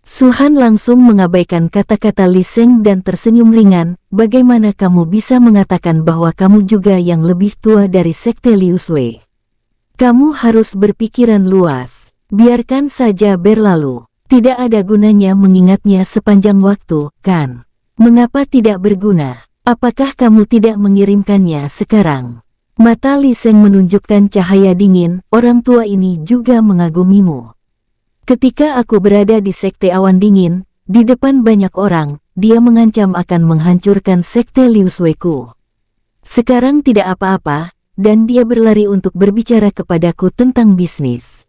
Su Han langsung mengabaikan kata-kata Li Sheng dan tersenyum ringan. Bagaimana kamu bisa mengatakan bahwa kamu juga yang lebih tua dari Sekte Liu Sui? Kamu harus berpikiran luas. Biarkan saja berlalu. Tidak ada gunanya mengingatnya sepanjang waktu, kan? Mengapa tidak berguna? Apakah kamu tidak mengirimkannya sekarang? Mata Li Sheng menunjukkan cahaya dingin. Orang tua ini juga mengagumimu. Ketika aku berada di Sekte Awan Dingin, di depan banyak orang, dia mengancam akan menghancurkan Sekte Liu Sui-ku. Sekarang tidak apa-apa, dan dia berlari untuk berbicara kepadaku tentang bisnis.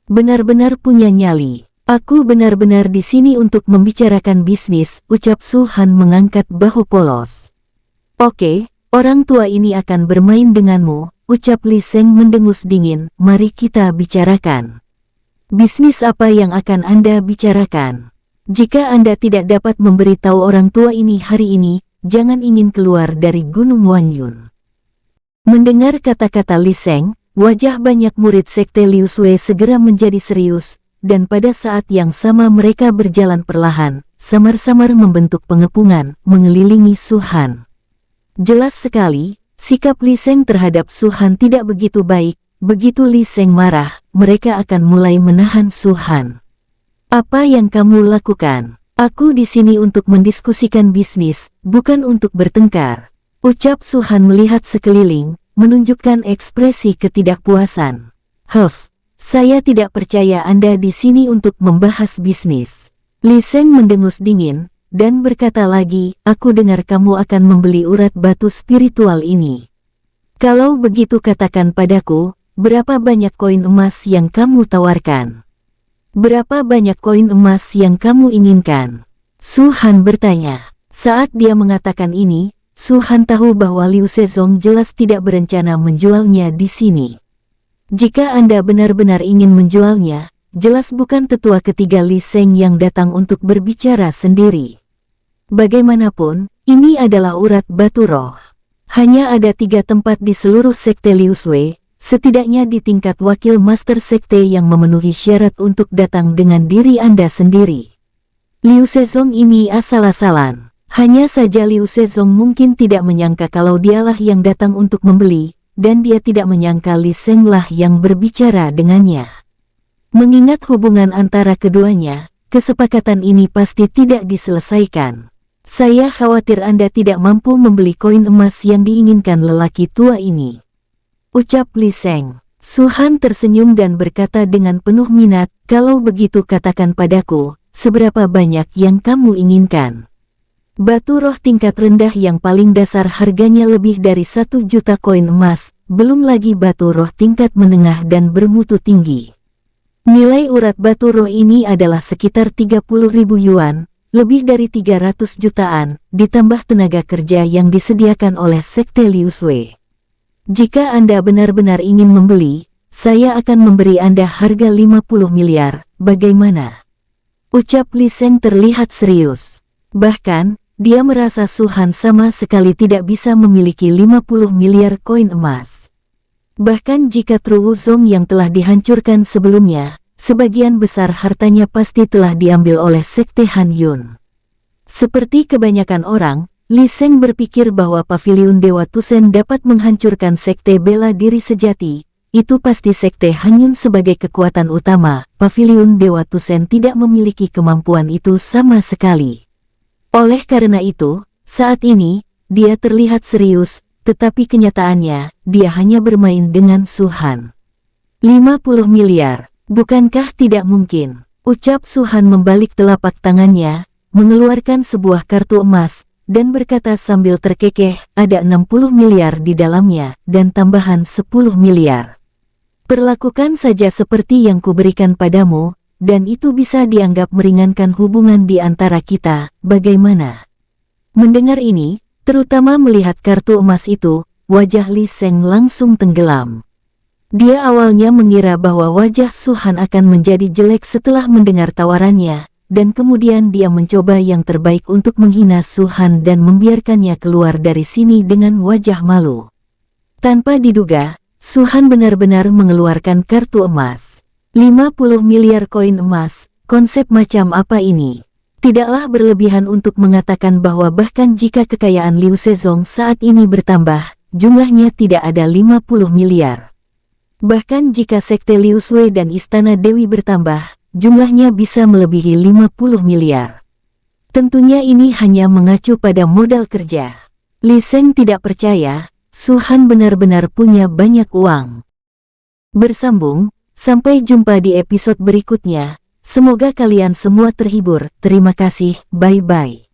Benar-benar punya nyali. Aku benar-benar di sini untuk membicarakan bisnis, ucap Su Han mengangkat bahu polos. Oke, orang tua ini akan bermain denganmu, ucap Li Sheng mendengus dingin, mari kita bicarakan. Bisnis apa yang akan Anda bicarakan? Jika Anda tidak dapat memberitahu orang tua ini hari ini, jangan ingin keluar dari Gunung Wanyun. Mendengar kata-kata Li Sheng, wajah banyak murid Sekte Liu Sui segera menjadi serius, dan pada saat yang sama mereka berjalan perlahan, samar-samar membentuk pengepungan, mengelilingi Su Han. Jelas sekali, sikap Li Sheng terhadap Su Han tidak begitu baik. Begitu Li Sheng marah, mereka akan mulai menahan Su Han. Apa yang kamu lakukan? Aku di sini untuk mendiskusikan bisnis, bukan untuk bertengkar. Ucap Su Han melihat sekeliling, menunjukkan ekspresi ketidakpuasan. Saya tidak percaya Anda di sini untuk membahas bisnis. Li Sheng mendengus dingin, dan berkata lagi, aku dengar kamu akan membeli urat batu spiritual ini. Kalau begitu katakan padaku, berapa banyak koin emas yang kamu tawarkan? Berapa banyak koin emas yang kamu inginkan? Su Han bertanya. Saat dia mengatakan ini, Su Han tahu bahwa Liu Sezong jelas tidak berencana menjualnya di sini. Jika Anda benar-benar ingin menjualnya, jelas bukan tetua ketiga Li Sheng yang datang untuk berbicara sendiri. Bagaimanapun, ini adalah urat batu roh. Hanya ada 3 tempat di seluruh Sekte Liu Sui, setidaknya di tingkat wakil Master Sekte yang memenuhi syarat untuk datang dengan diri Anda sendiri. Liu Sezong ini asal-asalan. Hanya saja Liu Sezong mungkin tidak menyangka kalau dialah yang datang untuk membeli, dan dia tidak menyangka Li Sheng lah yang berbicara dengannya. Mengingat hubungan antara keduanya, kesepakatan ini pasti tidak diselesaikan. Saya khawatir Anda tidak mampu membeli koin emas yang diinginkan lelaki tua ini. Ucap Li Sheng. Su Han tersenyum dan berkata dengan penuh minat, kalau begitu katakan padaku, seberapa banyak yang kamu inginkan? Batu roh tingkat rendah yang paling dasar harganya lebih dari 1 juta koin emas, belum lagi batu roh tingkat menengah dan bermutu tinggi. Nilai urat batu roh ini adalah sekitar 30.000 yuan, lebih dari 300 jutaan, ditambah tenaga kerja yang disediakan oleh Sekte Liu Sui. Jika Anda benar-benar ingin membeli, saya akan memberi Anda harga 50 miliar, bagaimana? Ucap Li Sheng terlihat serius. Bahkan, dia merasa Su Han sama sekali tidak bisa memiliki 50 miliar koin emas. Bahkan jika Tru Wuzong yang telah dihancurkan sebelumnya, sebagian besar hartanya pasti telah diambil oleh Sekte Han Yun. Seperti kebanyakan orang, Li Sheng berpikir bahwa Paviliun Dewa Tusen dapat menghancurkan Sekte Bela Diri Sejati. Itu pasti Sekte Han Yun sebagai kekuatan utama. Paviliun Dewa Tusen tidak memiliki kemampuan itu sama sekali. Oleh karena itu, saat ini, dia terlihat serius, tetapi kenyataannya, dia hanya bermain dengan Su Han. 50 miliar, bukankah tidak mungkin? Ucap Su Han membalik telapak tangannya, mengeluarkan sebuah kartu emas, dan berkata sambil terkekeh, ada 60 miliar di dalamnya, dan tambahan 10 miliar. Perlakukan saja seperti yang kuberikan padamu, dan itu bisa dianggap meringankan hubungan di antara kita, bagaimana? Mendengar ini, terutama melihat kartu emas itu, wajah Li Sheng langsung tenggelam. Dia awalnya mengira bahwa wajah Su Han akan menjadi jelek setelah mendengar tawarannya, dan kemudian dia mencoba yang terbaik untuk menghina Su Han dan membiarkannya keluar dari sini dengan wajah malu. Tanpa diduga, Su Han benar-benar mengeluarkan kartu emas. 50 miliar koin emas, konsep macam apa ini? Tidaklah berlebihan untuk mengatakan bahwa bahkan jika kekayaan Liu Sezong saat ini bertambah, jumlahnya tidak ada 50 miliar. Bahkan jika sekte Liu Sui dan Istana Dewi bertambah, jumlahnya bisa melebihi 50 miliar. Tentunya ini hanya mengacu pada modal kerja. Li Sheng tidak percaya, Su Han benar-benar punya banyak uang. Bersambung, sampai jumpa di episode berikutnya. Semoga kalian semua terhibur. Terima kasih, bye-bye.